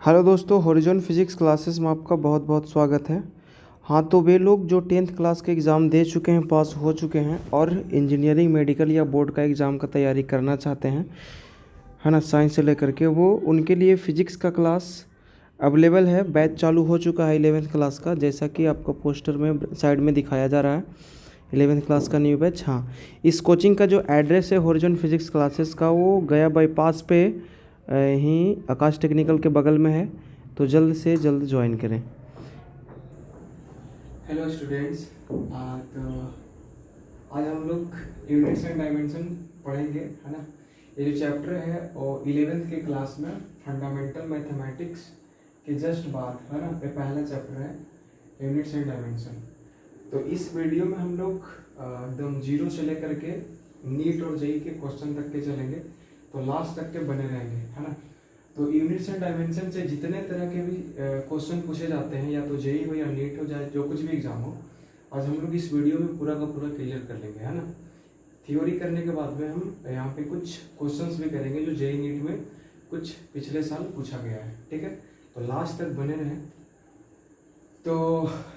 Hello दोस्तों, horizon physics classes में आपका बहुत बहुत स्वागत है। हाँ, तो वे लोग जो 10th क्लास के एग्ज़ाम दे चुके हैं, पास हो चुके हैं और इंजीनियरिंग, मेडिकल या बोर्ड का एग्ज़ाम का तैयारी करना चाहते हैं, है ना, साइंस से लेकर के, वो उनके लिए फ़िज़िक्स का क्लास अवेलेबल है। बैच चालू हो चुका है 11th क्लास का, जैसा कि आपको पोस्टर में साइड में दिखाया जा रहा है। 11th क्लास का न्यू बैच। हाँ, इस कोचिंग का जो एड्रेस है हॉरिजॉन फिजिक्स क्लासेस का, वो गया बाईपास पे ही आकाश टेक्निकल के बगल में है। तो जल्द से जल्द ज्वाइन करें। हेलो स्टूडेंट्स, तो आज हम लोग यूनिट्स एंड डायमेंशन पढ़ेंगे, है ना। ये जो चैप्टर है वो 11th के क्लास में फंडामेंटल मैथमेटिक्स के जस्ट बाद, है ना, ये पहला चैप्टर है यूनिट्स एंड डायमेंशन। तो इस वीडियो में हम लोग एकदम जीरो से लेकर के नीट और जेई के क्वेश्चन तक के चलेंगे, तो लास्ट तक के बने रहेंगे, है ना। तो यूनिट्स एंड डायमेंशन से जितने तरह के भी क्वेश्चन पूछे जाते हैं, या तो जेई हो या नीट हो, चाहे जो कुछ भी एग्जाम हो, आज हम लोग इस वीडियो में पूरा का पूरा क्लियर कर लेंगे, है ना। थ्योरी करने के बाद में हम यहाँ पे कुछ क्वेश्चंस भी करेंगे जो जेई नीट में कुछ पिछले साल पूछा गया है, ठीक है। तो लास्ट तक बने रहें। तो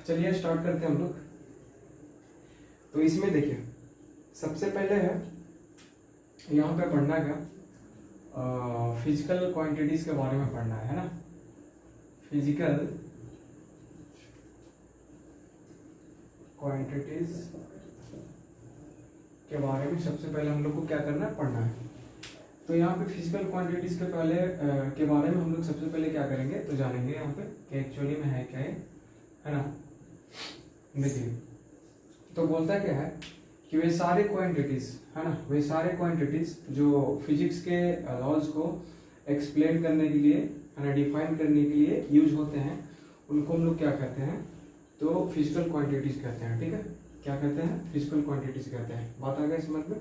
चलिए स्टार्ट करते हैं हम लोग। तो इसमें देखिए, सबसे पहले है यहाँ पे पढ़ना क्या, फिजिकल क्वांटिटीज के बारे में पढ़ना है ना। फिजिकल क्वांटिटीज के बारे में सबसे पहले हम लोग को क्या करना है, पढ़ना है। तो यहाँ पे फिजिकल क्वांटिटीज के पहले के बारे में हम लोग सबसे पहले क्या करेंगे, तो जानेंगे यहाँ पे कि एक्चुअली में है क्या है ना। देखिए, तो बोलता क्या है कि वे सारे क्वांटिटीज, है ना, वे सारे क्वांटिटीज जो फिजिक्स के लॉज को एक्सप्लेन करने के लिए, है ना, डिफाइन करने के लिए यूज होते हैं, उनको हम लोग क्या कहते हैं, तो फिजिकल क्वांटिटीज कहते हैं, ठीक है। क्या कहते हैं, फिजिकल क्वांटिटीज कहते हैं। बात आ गया समझ में।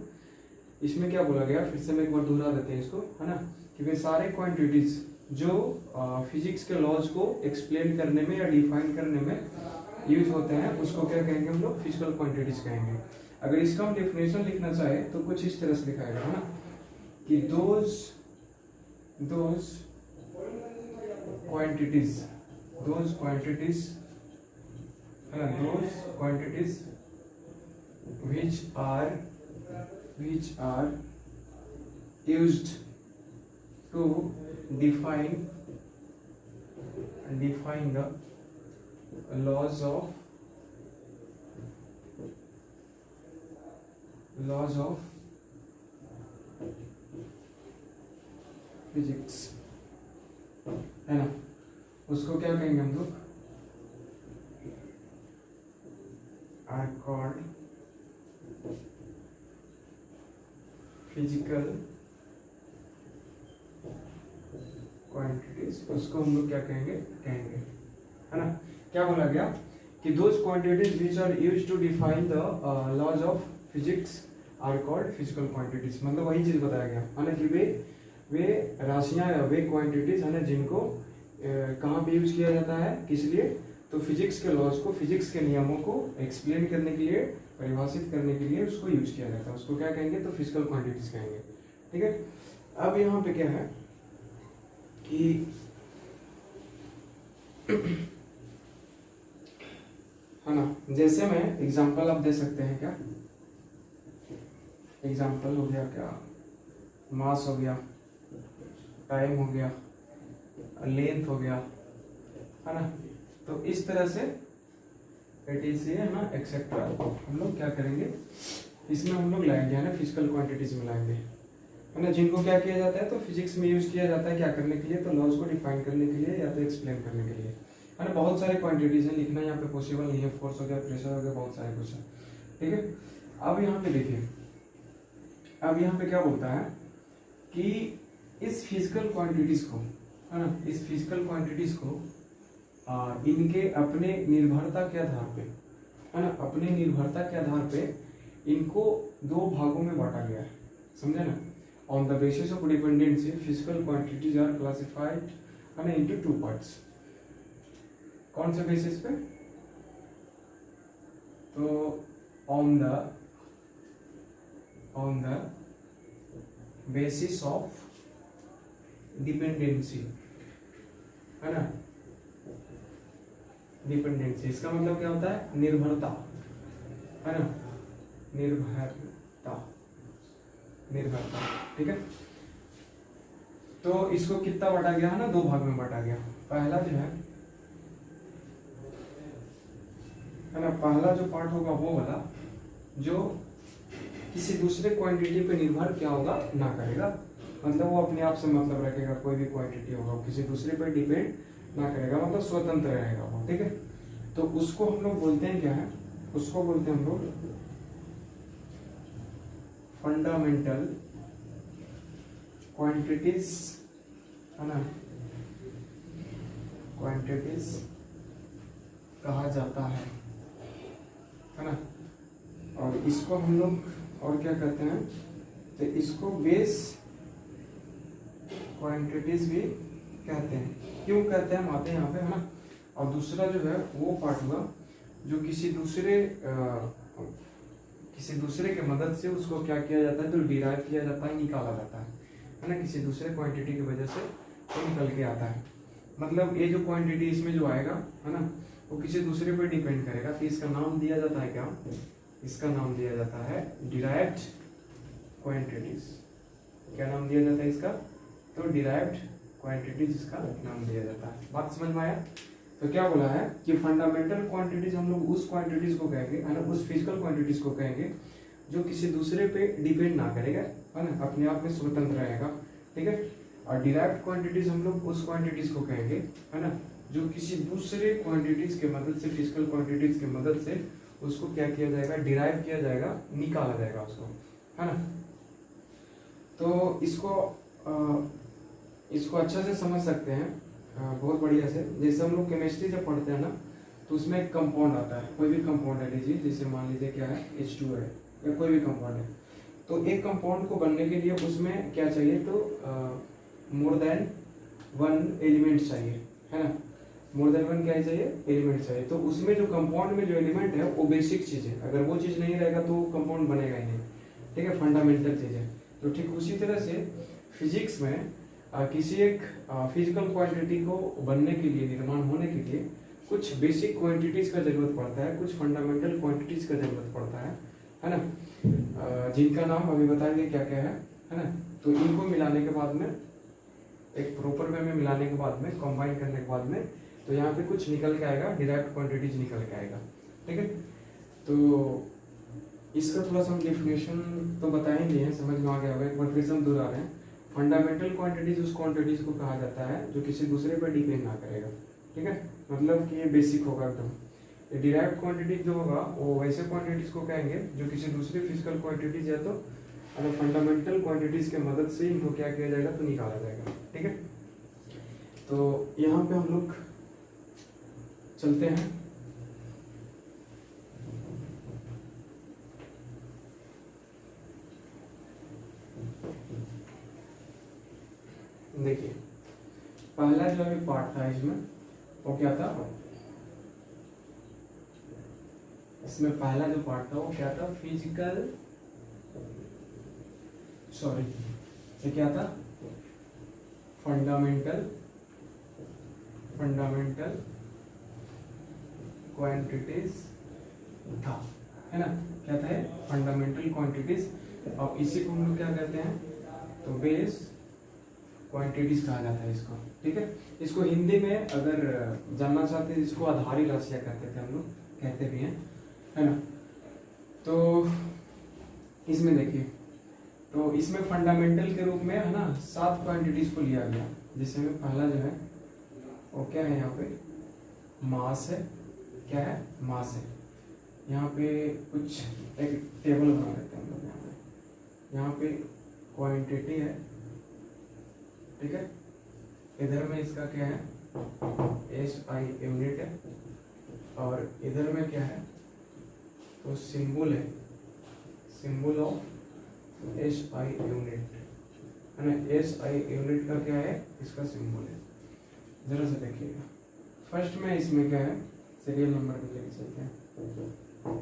इसमें क्या बोला गया, फिर से मैं एक बार दोहरा देते हैं इसको, है ना, कि वे सारे क्वांटिटीज जो फिजिक्स के लॉज को एक्सप्लेन करने में या डिफाइन करने में यूज होते हैं, उसको क्या कहेंगे हम लोग, फिजिकल क्वांटिटीज कहेंगे। अगर इसका हम डेफिनेशन लिखना चाहे तो कुछ इस तरह से लिखाएगा, है ना, कि दोज क्वांटिटीज, है ना, those quantities which are used to define the laws of physics, है ना, उसको क्या कहेंगे हम लोग, are called फिजिकल क्वांटिटीज। उसको हम लोग क्या कहेंगे, है ना। क्या बोला गया कि those quantities which are used to define the laws of physics are called physical quantities. मतलब वही चीज बताया गया, है ना, कि वे राशियां या वे क्वांटिटीज, है ना, जिनको कहाँ पे यूज किया जाता है, किस लिए, तो फिजिक्स के लॉज को, फिजिक्स के नियमों को एक्सप्लेन करने के लिए, परिभाषित करने के लिए उसको यूज किया जाता है। उसको क्या कहेंगे, तो फिजिकल क्वांटिटीज कहेंगे, ठीक है। अब यहाँ पे क्या है कि है ना, जैसे मैं एग्जांपल आप दे सकते हैं, क्या एग्जांपल हो गया, क्या मास हो गया, टाइम हो गया, लेंथ हो गया, है ना। तो इस तरह से है ना, एक्सेट्रा हम लोग क्या करेंगे, इसमें हम लोग लाएंगे, है ना, फिजिकल क्वांटिटीज में लाएंगे, है ना, जिनको क्या किया जाता है, तो फिजिक्स में यूज किया जाता है क्या करने के लिए, तो लॉज को डिफाइन करने के लिए या तो एक्सप्लेन करने के लिए, है ना। बहुत सारे क्वांटिटीज हैं, लिखना यहाँ पे पॉसिबल नहीं है। फोर्स हो गया, प्रेशर हो गया, बहुत सारे क्वेश्चन, ठीक है। अब यहाँ पे देखिए, अब यहाँ पे क्या बोलता है कि इस फिजिकल क्वांटिटीज को, है ना, इस फिजिकल क्वांटिटीज को इनके अपने निर्भरता के आधार पे, है ना, अपने निर्भरता के आधार पे इनको दो भागों में बांटा गया है, समझे ना। On the basis of dependency physical quantities are classified, है ना, इनटू टू पार्ट्स। कौन से बेसिस पे, तो on the basis of dependency, है ना, डिपेंडेंसी, इसका मतलब क्या होता है, निर्भरता, है ना, निर्भरता, निर्भरता, ठीक है। तो इसको कितना बांटा गया है ना, दो भाग में बांटा गया। पहला जो है ना, पहला जो पार्ट होगा वो वाला जो किसी दूसरे क्वांटिटी पे निर्भर क्या होगा, ना करेगा, मतलब वो अपने आप से मतलब रखेगा, कोई भी क्वांटिटी होगा वो किसी दूसरे पे डिपेंड ना करेगा, मतलब स्वतंत्र रहेगा वो, ठीक है। तो उसको हम लोग बोलते हैं क्या है, उसको बोलते हैं हम लोग फंडामेंटल क्वांटिटीज, है ना, क्वांटिटीज कहा जाता है ना। और इसको हम लोग और क्या कहते हैं, तो इसको बेस क्वांटिटीज भी कहते हैं। क्यों कहते हैं, हम आते हैं यहाँ पे, है ना। और दूसरा जो है वो पार्ट हुआ जो किसी दूसरे के मदद से उसको क्या किया जाता है, तो डिराइव किया जाता है, निकाला जाता है ना, किसी दूसरे क्वांटिटी की वजह से वो निकल के आता है। मतलब ये जो क्वांटिटी इसमें जो आएगा, है ना, वो किसी दूसरे पर डिपेंड करेगा। तो इसका नाम दिया जाता है क्या, इसका नाम दिया जाता है डिराइव्ड क्वांटिटीज। क्या नाम दिया जाता है इसका, तो डिराइव्ड क्वांटिटीज इसका नाम दिया जाता है। बात समझ में आया। तो क्या बोला है कि फंडामेंटल क्वांटिटीज हम लोग उस क्वांटिटीज को कहेंगे, है ना, उस फिजिकल क्वांटिटीज को कहेंगे जो किसी दूसरे पे डिपेंड ना करेगा, है ना, अपने आप में स्वतंत्र रहेगा, ठीक है। और डिराइव्ड क्वांटिटीज हम लोग उस क्वांटिटीज को कहेंगे, है ना, जो किसी दूसरे क्वांटिटीज के मदद से, फिजिकल क्वांटिटीज की मदद से उसको क्या किया जाएगा, डिराइव किया जाएगा, निकाला जाएगा उसको, है ना। तो इसको अच्छा से समझ सकते हैं, बहुत बढ़िया से। जैसे हम लोग केमिस्ट्री जब पढ़ते हैं ना, तो उसमें एक कंपाउंड आता है, कोई भी कंपाउंड है लीजिए, जैसे मान लीजिए क्या है, H2 है या कोई भी कंपाउंड है। तो एक कंपाउंड को बनने के लिए उसमें क्या चाहिए, तो मोर देन वन एलिमेंट चाहिए, है ना, मोर देन वन क्या चाहिए, एलिमेंट चाहिए। तो उसमें जो कंपाउंड में जो एलिमेंट है वो बेसिक चीज है, अगर वो चीज नहीं रहेगा तो कंपाउंड बनेगा ही नहीं, ठीक है, फंडामेंटल चीज है। तो ठीक उसी तरह से फिजिक्स में किसी एक फिजिकल क्वांटिटी को बनने के लिए, निर्माण होने के लिए कुछ बेसिक क्वांटिटीज का जरूरत पड़ता है, कुछ फंडामेंटल क्वांटिटीज का जरूरत पड़ता है ना, जिनका नाम अभी बताएंगे क्या क्या है ना। तो इनको मिलाने के बाद में, एक प्रॉपर वे में मिलाने के बाद में, कंबाइन करने के बाद में, तो यहाँ पे कुछ निकल के आएगा, डिराइव्ड क्वांटिटीज निकल के आएगा, ठीक है। तो इसका थोड़ा सा हम डेफिनेशन तो बता ही दिए हैं, समझ में आ गया होगा, एक बार फिर से हम दोहरा रहे हैं। फंडामेंटल क्वांटिटीज उस क्वांटिटीज को कहा जाता है जो किसी दूसरे पर डिपेंड ना करेगा, ठीक है, मतलब कि ये बेसिक होगा एकदम। डिराइव्ड क्वांटिटीज जो होगा वो वैसे क्वांटिटीज को कहेंगे जो किसी दूसरे फिजिकल क्वांटिटीज या तो अगर फंडामेंटल क्वांटिटीज के मदद से इनको क्या किया जाएगा, तो निकाला जाएगा, ठीक है। तो यहाँ पे हम लोग चलते हैं, देखिए पहला जो अभी पार्ट था इसमें वो क्या था, इसमें पहला जो पार्ट था वो क्या था, फिजिकल, सॉरी ये क्या था, फंडामेंटल क्वांटिटीज था, है ना, क्या था, फंडामेंटल क्वांटिटीज। और इसी को हम लोग क्या कहते हैं, तो बेस क्वांटिटीज कहा जाता है इसको, ठीक है। इसको हिंदी में अगर जानना चाहते हैं, इसको आधारी राशियां कहते थे हम लोग, कहते भी हैं, है ना। तो इसमें देखिए, तो इसमें फंडामेंटल के रूप में, है ना, 7 क्वांटिटीज को लिया गया, जिसमें पहला जो है वो क्या है, यहाँ पे मास है, क्या है, मास है। यहाँ पे कुछ एक टेबल बना लेते हैं हम लोग, यहाँ पे क्वांटिटी है, ठीक है, इधर में इसका क्या है, SI यूनिट है, और इधर में क्या है, तो सिंबल है, सिंबल ऑफ SI यूनिट, है ना। SI यूनिट का क्या है, इसका सिंबल है। जरा से देखिएगा, फर्स्ट में इसमें क्या है, सीरियल नंबर भी लेके चलते हैं,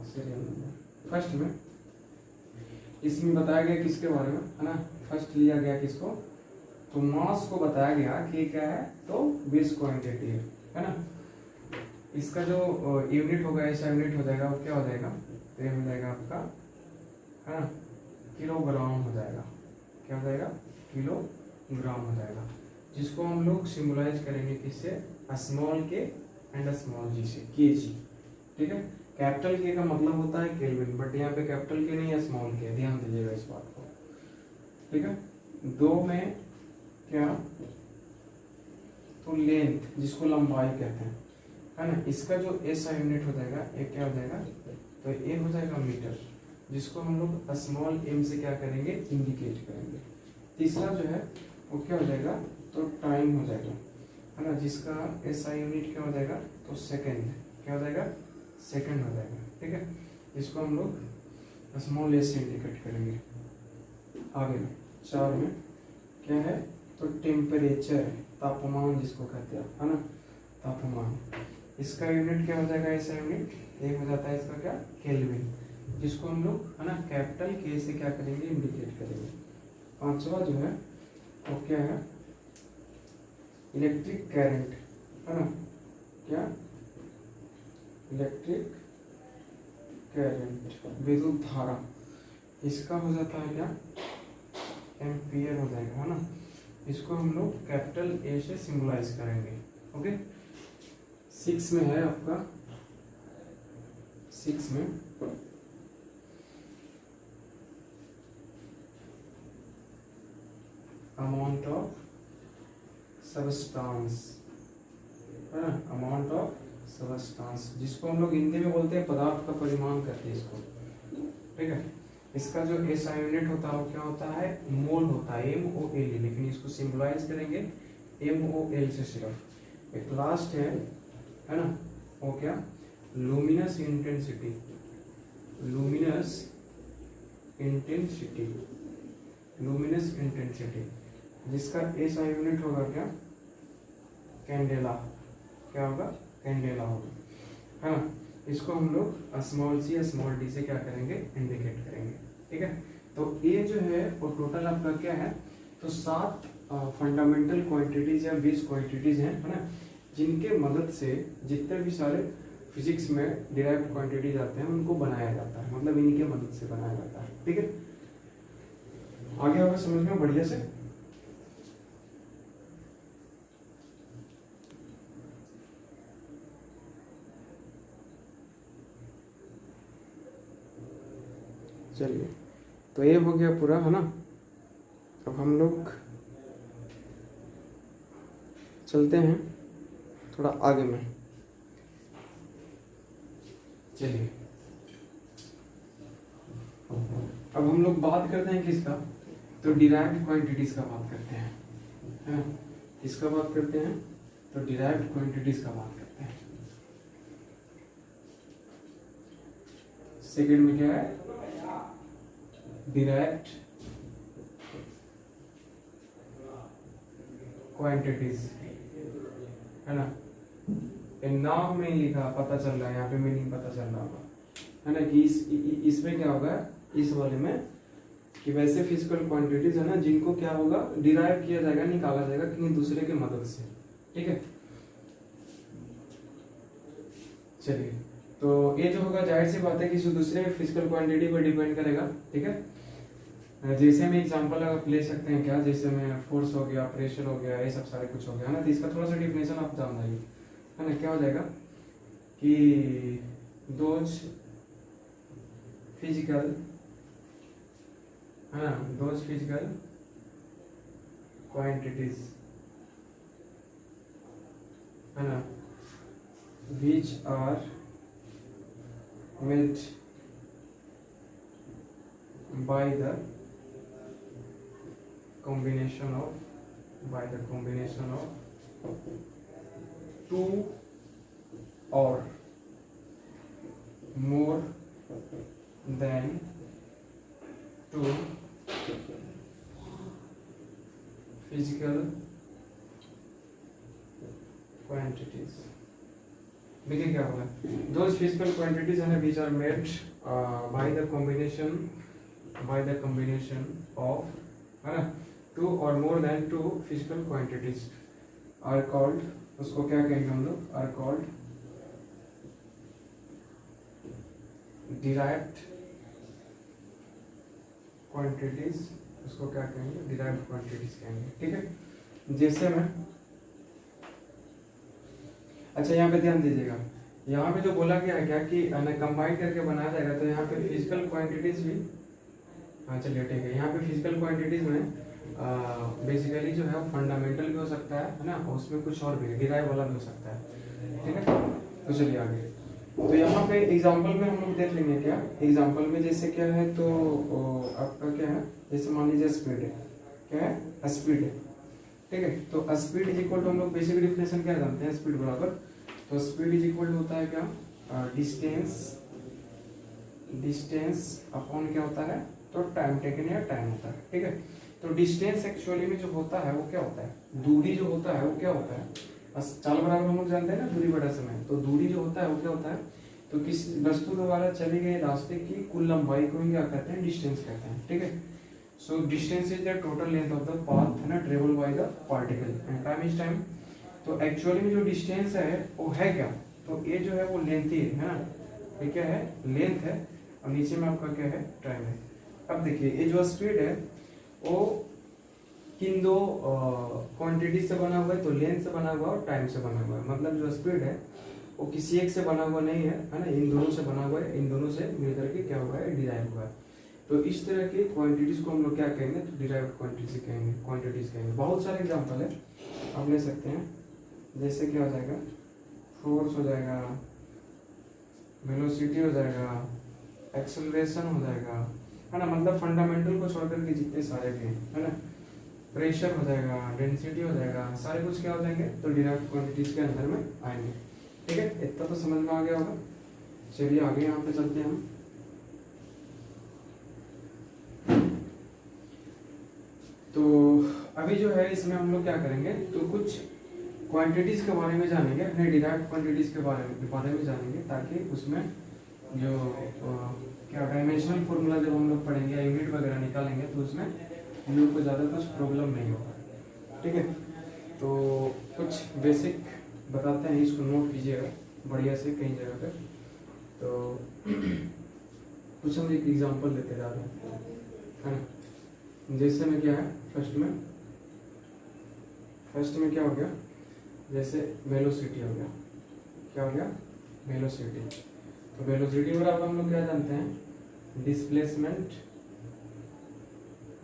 सीरियल नंबर फर्स्ट में इसमें बताया गया किसके बारे में, है ना, फर्स्ट लिया गया किसको, तो मास को बताया गया कि क्या है, तो विस क्वांटिटी है ना। इसका जो यूनिट होगा, ऐसा यूनिट हो जाएगा, वो क्या हो जाएगा, तो ये हो जाएगा आपका, है ना, किलोग्राम हो जाएगा। क्या हो जाएगा, किलोग्राम हो जाएगा, जिसको हम लोग सिम्बलाइज करेंगे किससे, स्मॉल के एंड स्मॉल जी से, केजी। ठीक है, कैपिटल के का मतलब होता है केल्विन, बट यहाँ पे कैपिटल के नहीं है, स्मॉल के, ध्यान दीजिएगा इस बात को। ठीक है, दो में क्या, तो लेंथ, जिसको लंबाई कहते हैं, है ना, इसका जो ऐसा यूनिट हो जाएगा, ये क्या हो जाएगा, तो ये हो जाएगा मीटर, जिसको हम लोग स्मॉल एम से क्या करेंगे, इंडिकेट करेंगे। तीसरा जो है वो क्या हो जाएगा, तो टाइम हो जाएगा, है ना, जिसका ऐसा यूनिट क्या हो जाएगा, तो सेकंड, क्या हो जाएगा, सेकंड हो जाएगा। ठीक है, इसको हम लोग स्मॉल एस से इंडिकेट करेंगे। आगे में 4 में क्या है, तो टेम्परेचर, तापमान जिसको कहते हैं, है ना, तापमान, इसका यूनिट क्या हो जाएगा, ऐसा यूनिट ये हो जाता है इसका क्या, केल्विन, जिसको हम लोग, है ना, कैपिटल के से क्या करेंगे, इंडिकेट करेंगे। पांचवा जो है वो क्या है, इलेक्ट्रिक करंट, है ना, क्या, इलेक्ट्रिक करंट, विद्युत धारा, इसका हो जाता है क्या, एम्पियर हो जाएगा, है ना, इसको हम लोग कैपिटल ए से सिंबलाइज करेंगे। ओके, 6 में है आपका, 6 में अमाउंट ऑफ सबस्टांस, है ना, अमाउंट ऑफ सबस्टांस, जिसको हम लोग हिंदी में बोलते हैं पदार्थ का परिमाण कहते हैं इसको। ठीक है, इसका जो ऐसा यूनिट होता है वो क्या होता है, मोल होता है, MOL, लेकिन इसको सिंबलाइज करेंगे MOL से सिर्फ। एक लास्ट है ना, वो क्या, luminous intensity, luminous intensity, luminous intensity, जिसका ऐसा यूनिट होगा क्या, कैंडेला, क्या होगा, कैंडेला होगा, है ना, इसको हम लोग स्मॉल सी या स्मॉल डी से क्या करेंगे, इंडिकेट करेंगे। ठीक है, तो ये जो है वो टोटल आपका क्या है, तो 7 फंडामेंटल क्वांटिटीज या बेस क्वांटिटीज हैं, है ना, जिनके मदद से जितने भी सारे फिजिक्स में डिराइव्ड क्वांटिटीज आते हैं उनको बनाया जाता है, मतलब इनके मदद से बनाया जाता है। ठीक है, आगे होगा समझ में बढ़िया से। चलिए, तो ये हो गया पूरा, है ना। अब हम लोग चलते हैं थोड़ा आगे में। चलिए, अब हम लोग बात करते हैं किसका, तो डिराइव्ड क्वांटिटीज का बात करते हैं, है ना, किसका बात करते हैं, तो डिराइव्ड क्वांटिटीज का बात करते हैं। सेकंड में क्या है, डिराइव्ड क्वांटिटीज, है ना, नाम में लिखा पता चल रहा है, यहाँ पे मीनिंग पता चल रहा होगा, है ना, कि इसमें क्या होगा, इस वाले में, कि वैसे फिजिकल क्वांटिटीज है ना, जिनको क्या होगा, डिराइव किया जाएगा, निकाला जाएगा किसी दूसरे के मदद से। ठीक है, चलिए, तो ये जो होगा जाहिर सी बात है कि दूसरे फिजिकल क्वांटिटी पर डिपेंड करेगा। ठीक है, जैसे में एग्जांपल आप ले सकते हैं क्या, जैसे में फोर्स हो गया, प्रेशर हो गया, ये सब सारे कुछ हो गया, है ना, तो इसका थोड़ा सा डिफिनेशन आप जान जाइए, है ना, क्या हो जाएगा कि दोज फिजिकल, है ना, दोज फिजिकल क्वांटिटीज, है ना, which are made by the combination of two or more than two physical quantities। देखिए क्या होगा, those physical quantities है ना, which are made by the combination of, है ना, 2 और more than 2 physical quantities are called, उसको क्या कहेंगे हम लोग, आर कॉल्ड डिराइव्ड क्वांटिटीज, उसको क्या कहेंगे, डिराइव्ड क्वांटिटीज कहेंगे, ठीक है। जैसे मैं, अच्छा यहाँ पे ध्यान दीजिएगा, यहाँ पे जो बोला गया है क्या कि कंबाइन करके बनाया जाएगा, तो यहाँ पे फिजिकल क्वांटिटीज भी, हाँ चलिए ठीक है, यहाँ पे फिजिकल क्वांटिटीज में बेसिकली जो है फंडामेंटल भी हो सकता है ना, उसमें कुछ और भी डिराइव वाला भी हो सकता है, ठीक है। तो चलिए आगे, तो यहाँ पे एग्जांपल में हम लोग देख लेंगे क्या, एग्जांपल में जैसे क्या है, तो आपका क्या है, जैसे मान लीजिए स्पीड है, क्या है, स्पीड है, ठीक है। तो स्पीड इज इक्वल टू, हम लोग बेसिक डिफिनेशन क्या जानते हैं, स्पीड बराबर, तो स्पीड इज इक्वल टू होता है क्या, डिस्टेंस अपॉन क्या होता है, तो टाइम टेकन या टाइम होता है, ठीक है। तो डिस्टेंस एक्चुअली में जो होता है वो क्या होता है, दूरी जो होता है वो क्या होता है, चाल बराबर हम लोग जानते हैं ना, दूरी बटा समय, तो दूरी जो होता है वो क्या होता है, तो किस वस्तु द्वारा चले गए रास्ते की कुल लंबाई को ही क्या कहते हैं, डिस्टेंस कहते हैं, ठीक है। So distance is the total length of the path, है ना, travel by the particle, and time is time. तो एक्चुअली में जो डिस्टेंस है वो है क्या, तो ये जो है वो लेंथ ही है ना, ये क्या है, लेंथ है, और नीचे में आपका क्या है, टाइम है। अब देखिए ये जो स्पीड है वो किन दो क्वांटिटी से बना हुआ है, तो लेंथ से बना हुआ है और टाइम से बना हुआ है, मतलब जो स्पीड है वो किसी एक से बना हुआ नहीं है, है ना, इन दोनों से बना हुआ है, इन दोनों से मिलकर के क्या हुआ है, डिराइव हुआ है। तो इस तरह की क्वांटिटीज को हम लोग क्या कहेंगे, तो डिराइव्ड क्वांटिटीज कहेंगे। बहुत सारे एग्जांपल है, आप ले सकते हैं, जैसे क्या हो जाएगा, फोर्स हो जाएगा, वेलोसिटी हो जाएगा, एक्सेलरेशन हो जाएगा, है ना, मतलब फंडामेंटल को छोड़कर के जितने सारे भी हैं, है ना, प्रेशर हो जाएगा, डेंसिटी हो जाएगा, सारे कुछ क्या हो जाएंगे, तो डिराइव्ड क्वांटिटीज के अंदर में आएंगे, ठीक है। इतना तो समझ में आ गया होगा। चलिए आगे यहाँ पे चलते हैं हम। तो अभी जो है इसमें हम लोग क्या करेंगे, तो कुछ क्वांटिटीज के बारे में जानेंगे, अपने डिराइव्ड क्वांटिटीज के बारे में जानेंगे, ताकि उसमें जो क्या डायमेंशनल फॉर्मूला जब हम लोग पढ़ेंगे, यूनिट वगैरह निकालेंगे, तो उसमें हम लोग को ज़्यादा कुछ प्रॉब्लम नहीं होगा, ठीक है। तो कुछ बेसिक बताते हैं, इसको नोट कीजिएगा बढ़िया से कहीं जगह पे। तो कुछ हम एक एग्जांपल लेते जा रहे हैं, है ना। जैसे में क्या है, फर्स्ट में क्या हो गया, जैसे वेलोसिटी हो गया, क्या हो गया, वेलोसिटी। तो वेलोसिटी बराबर हम लोग क्या जानते हैं, डिस्प्लेसमेंट,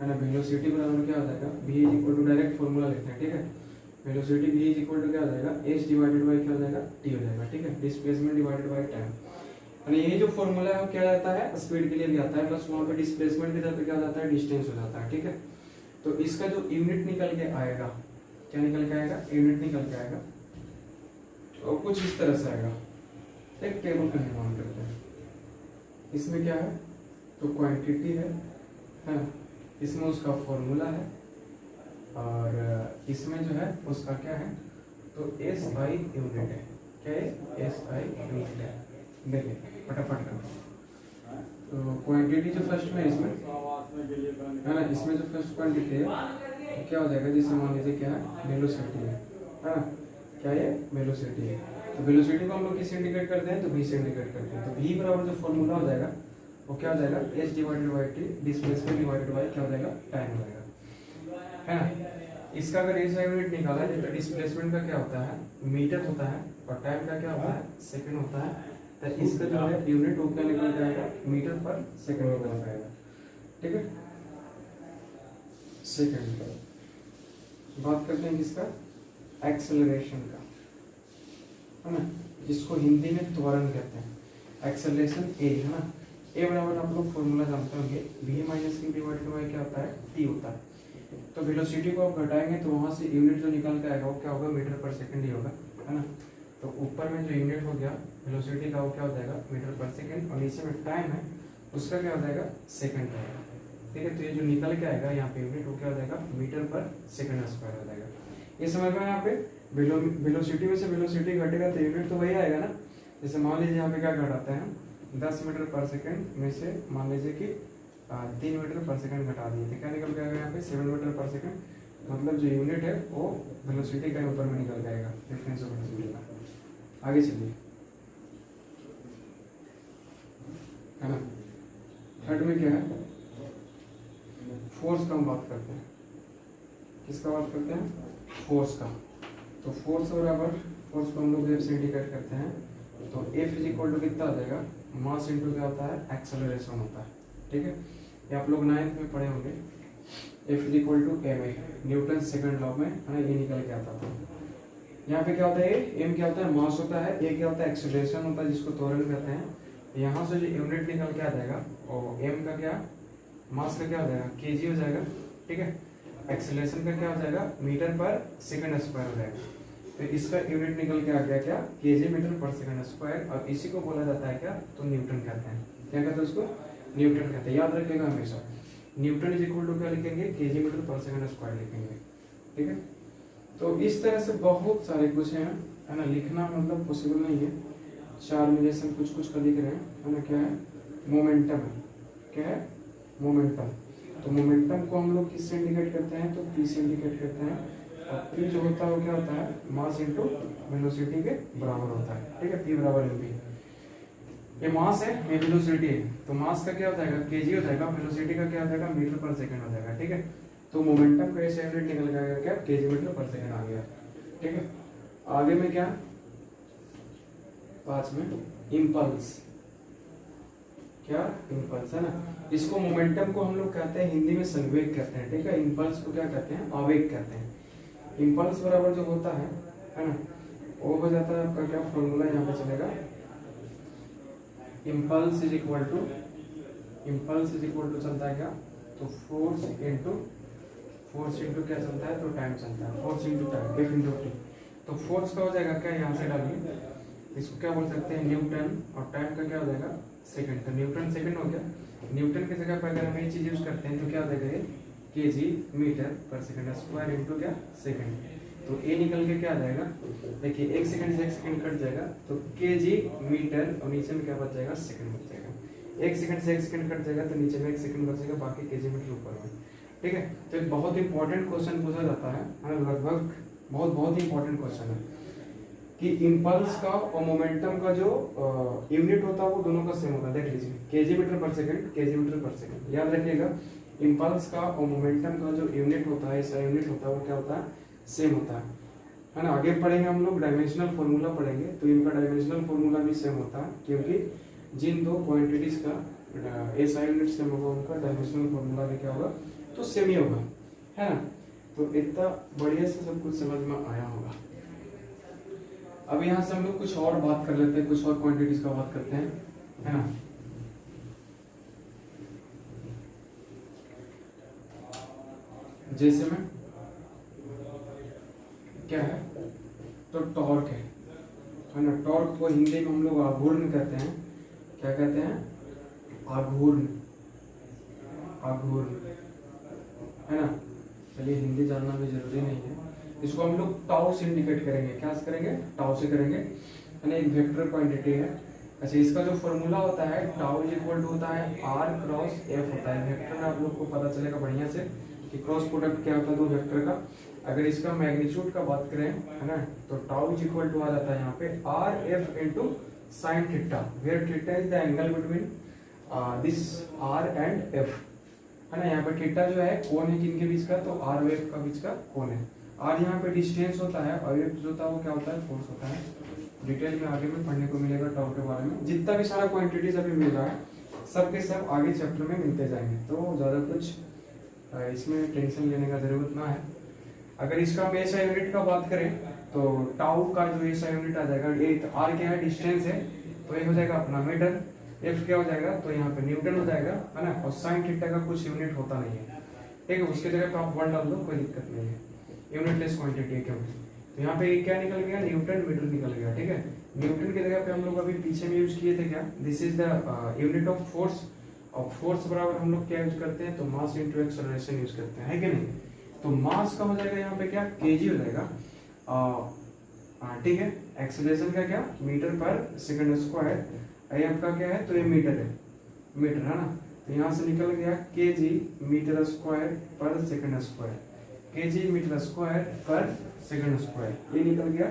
है ना। वेलोसिटी बराबर क्या हो जाएगा, v is equal to, direct formula लिखते हैं, ठीक है। Velocity v is equal to क्या हो जाएगा, h डिवाइडेड बाय क्या हो जाएगा, t हो जाएगा, ठीक है। डिस्प्लेसमेंट डिवाइडेड बाय टाइम, और ये जो फॉर्मूला है वो क्या रहता है, स्पीड के लिए भी आता है, प्लस वहाँ पे डिस्प्लेसमेंट की तरफ पे क्या हो जाता है, डिस्टेंस हो जाता है, ठीक है। तो इसका जो यूनिट निकल के आएगा, क्या निकल के आएगा, यूनिट निकल के आएगा, और कुछ इस तरह से आएगा। एक टेबल का निर्माण करते हैं, इसमें क्या है, तो क्वांटिटी है, इसमें उसका फॉर्मूला है, और इसमें जो है उसका क्या है, तो एस आई यूनिट है, क्या है, एस आई यूनिट है। देखिए फटाफट करो, तो क्वांटिटी जो फर्स्ट में इसमें है ना, इसमें जो फर्स्ट क्वांटिटी है तो क्या हो जाएगा, जैसे मान लीजिए क्या है, वेलोसिटी है ना, क्या है, वेलोसिटी है। तो वेलोसिटी को हम लोग किससे इंडिकेट करते हैं, तो v से इंडिकेट करते हैं। तो v बराबर जो फॉर्मूला हो जाएगा वो क्या हो जाएगा, h divided by t, displacement divided by क्या हो जाएगा, टाइम हो जाएगा, है ना। इसका अगर ऐसा यूनिट निकाला जाए तो डिस्प्लेसमेंट का क्या होता है, मीटर होता है, और टाइम का क्या होता है, सेकंड होता है। तो इसका जो है यूनिट वो क्या निकल जाएगा, मीटर पर सेकंड निकल जाएगा, ठीक है। सेकंड पर बात करते हैं किसका, एक्सेलरेशन का, है ना, जिसको हिंदी में त्वरण कहते हैं। एक्सेलरेशन ए, है ना, ए बराबर आप लोग फॉर्मूला जानते होंगे, v minus q divided by क्या होता है, t होता है। तो वेलोसिटी को आप घटाएंगे तो वहां से यूनिट जो निकल के आएगा वो क्या होगा, मीटर पर सेकंड ही होगा, है ना। तो ऊपर में जो यूनिट हो गया वेलोसिटी का वो क्या हो जाएगा, मीटर पर सेकंड, और नीचे में टाइम है उसका क्या हो जाएगा, सेकंड रहेगा, ठीक है। तो ये जो निकल के आएगा यहाँ पे यूनिट वो क्या हो जाएगा, मीटर पर सेकंड स्क्वायर हो जाएगा। ये समझ में, यहाँ पे वेलोसिटी में से वेलोसिटी घटेगा तो यूनिट तो वही आएगा ना। जैसे मान लीजिए यहाँ पे क्या घटाते हैं, 10 मीटर पर सेकंड में से मान लीजिए कि 3 मीटर पर सेकंड घटा दिए थे, क्या निकल जाएगा यहाँ पे 7 मीटर पर सेकंड। मतलब जो यूनिट है वो वेलोसिटी का ऊपर में निकल जाएगा, डिफरेंस ऑफ वेलोसिटी का। आगे चलिए, है ना। थर्ड में क्या है, फोर्स का हम बात करते हैं। किसका बात करते हैं, फोर्स का। तो फोर्स बराबर, फोर्स को हम लोग से इंडिकेट करते हैं, तो F इज इक्वल टू कितना आ जाएगा, मास इंटू क्या होता है, एक्सेलरेशन होता है। ठीक है, ये आप लोग 9th में पढ़े होंगे। F is equal to ma, Newton second law में, है ना, ये निकल के आता था। यहाँ पे क्या होता है, m क्या होता है, मास होता है, a क्या होता है, एक्सेलरेशन होता है, जिसको त्वरण कहते हैं। यहाँ से जो यूनिट निकल के आ जाएगा, और m का क्या, मास का क्या हो जाएगा, kg हो जाएगा। ठीक है, एक्सेलरेशन का क्या हो जाएगा, मीटर पर सेकंड स्क्वायर हो जाएगा। तो इसका यूनिट निकल के आ गया क्या, KG metre per second square, और इसी को बोला जाता है क्या, तो न्यूटन कहते हैं। क्या कहते हैं उसको, न्यूटन कहते हैं। याद रखिएगा हमेशा, न्यूटन इज इक्वल टू क्या लिखेंगे, KG metre per second square लिखेंगे। ठीक है, तो इस तरह से बहुत सारे क्वेश्चन हैं, है ना, लिखना मतलब पॉसिबल नहीं है। 4 में जैसे कुछ कुछ का लिख रहे हैं, है ना। क्या है, मोमेंटम है। क्या है, मोमेंटम। तो मोमेंटम को हम लोग किससे इंडिकेट करते हैं, तो पी से इंडिकेट करते हैं। और पी जो होता है वो क्या होता है, मास इंटू वेलोसिटी के बराबर होता है। ठीक है, पी बराबर एम पी। ये मास है, ये वेलोसिटी है, तो मास का क्या हो जाएगा, केजी हो जाएगा, वेलोसिटी का क्या हो जाएगा, मीटर पर सेकंड हो जाएगा। ठीक है, तो मोमेंटम का ऐसे यूनिट निकल जाएगा क्या, केजी मीटर पर सेकंड आ गया। ठीक है, आगे में क्या, 5 में इम्पल्स। क्या, इम्पल्स, है ना। इसको मोमेंटम को हम लोग कहते हैं हिंदी में संवेग कहते हैं। ठीक है, इम्पल्स को क्या कहते हैं, आवेग कहते हैं। इम्पल्स बराबर जो होता है ना, वो हो जाता है आपका क्या, फॉर्मूला यहाँ पे चलेगा, impulse is equal to, impulse is equal to चलता है क्या, तो फोर्स इंटू क्या चलता है, तो टाइम चलता है, force into time, F into T. तो फोर्स का हो जाएगा क्या, यहाँ से डालिए, इसको क्या बोल सकते हैं, न्यूटन, और टाइम का क्या हो जाएगा, सेकंड। तो न्यूटन सेकंड हो गया। न्यूटन की जगह पर अगर हम ये चीज यूज करते हैं तो क्या हो जाएगा, KG metre per second square into क्या, सेकंड। तो ए निकल के क्या आ जाएगा, देखिए 1 सेकंड से 1 सेकंड कट जाएगा, तो केजी मीटर, और नीचे में क्या बच जाएगा, सेकंड बच जाएगा। 1 सेकंड से 1 सेकंड कट जाएगा, तो नीचे में 1 सेकंड बचेगा, बाकी केजी मीटर ऊपर में। ठीक है, तो एक बहुत इंपॉर्टेंट क्वेश्चन पूछा जाता है, लगभग बहुत ही इंपॉर्टेंट क्वेश्चन है कि इम्पल्स का और मोमेंटम का जो यूनिट होता है वो दोनों का सेम होता है। देख लीजिए, KG metre per second, KG metre per second. याद रखिएगा, इम्पल्स का और मोमेंटम का जो यूनिट होता है, इसका यूनिट होता है, वो क्या होता है, सेम होता है ना। आगे पढ़ेंगे हम लोग, डायमेंशनल फॉर्मूला पढ़ेंगे, तो इनका डायमेंशनल फॉर्मूला भी सेम होता है, क्योंकि जिन दो क्वांटिटीज का एसआई यूनिट सेम होगा, उनका डायमेंशनल फॉर्मूला भी क्या होगा, तो सेम ही होगा, है ना। तो इतना बढ़िया से सब कुछ समझ में आया होगा। अब यहाँ से हम लोग कुछ और बात कर लेते हैं, कुछ और क्वांटिटीज का बात करते हैं, है ना। जैसे में क्या है, तो टॉर्क है ना। टॉर्क को हिंदी में हम लोग आघूर्ण कहते हैं। क्या कहते हैं, आघूर्ण, आघूर्ण, है ना। चलिए, हिंदी जानना भी जरूरी नहीं है। इसको हम लोग टाउ से इंडिकेट करेंगे। क्या से करेंगे, टाउ से करेंगे, यानी एक वेक्टर क्वांटिटी है। अच्छा, इसका जो फॉर्मूला होता है, टाउ इज इक्वल टू होता है आर क्रॉस एफ होता है। वेक्टर में आप लोग को पता चलेगा बढ़िया से कि क्रॉस प्रोडक्ट क्या होता है दो वेक्टर का। अगर इसका मैग्नीट्यूड का बात करें, है ना, तो टाउ इज इक्वल टू आ जाता है यहाँ पे R F into sine theta, where theta is the angle between this R and F, है ना। यहाँ पे थीटा जो है कोण है किनके बीच का, तो आर और एफ का बीच का कोण है। आर यहाँ पे डिस्टेंस होता है, और एफ जो होता है वो क्या होता है, फोर्स होता है। डिटेल में आगे में पढ़ने को मिलेगा टाउ के बारे में। जितना भी सारा क्वांटिटीज अभी मिल रहा है, सब के सब आगे चैप्टर में मिलते जाएंगे, तो ज़्यादा कुछ इसमें टेंशन लेने का जरूरत ना है। अगर इसका हम ऐसा यूनिट का बात करें, तो टाउ का जो ऐसा यूनिट आ जाएगा, एक आर क्या है, डिस्टेंस है, तो ये हो जाएगा अपना मीटर। एफ क्या हो जाएगा, तो यहाँ पे न्यूटन हो जाएगा, है ना। और साइन थीटा का कुछ यूनिट होता नहीं है, ठीक है, उसके जगह पे आप 1 डाल दो, कोई दिक्कत नहीं है, यूनिटलेस क्वांटिटी है क्योंकि। तो यहाँ पे क्या निकल गया, न्यूटन मीटर निकल गया, ठीक है। न्यूटन की जगह पे हम लोग अभी पीछे में यूज किए थे क्या, this is the unit of force. और फोर्स बराबर हम लोग क्या यूज करते हैं, तो मास इंटू एक्सेलरेशन यूज करते हैं, है कि नहीं। तो मास का हो जाएगा यहाँ पे क्या, केजी हो जाएगा, ठीक है। एक्सेलरेशन का क्या, मीटर पर सेकंड स्क्वायर, ये आपका क्या है, तो ये मीटर है, मीटर, है ना। तो यहाँ से निकल गया kg metre square per second square, kg metre square per second square, ये निकल गया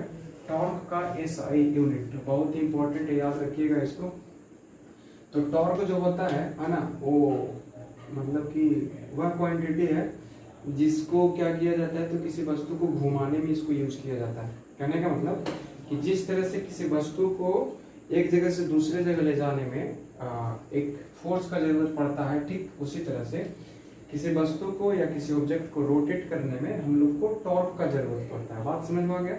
टॉर्क का SI यूनिट। बहुत ही इंपॉर्टेंट है, याद रखिएगा इसको। तो टॉर्क जो होता है ना, वो मतलब कि वह क्वांटिटी है जिसको क्या किया जाता है, तो किसी वस्तु को घुमाने में इसको यूज किया जाता है। कहने का मतलब कि जिस तरह से किसी वस्तु को एक जगह से दूसरे जगह ले जाने में एक फोर्स का जरूरत पड़ता है, ठीक उसी तरह से किसी वस्तु को या किसी ऑब्जेक्ट को रोटेट करने में हम लोग को टॉर्क का जरूरत पड़ता है। बात समझ में आ गया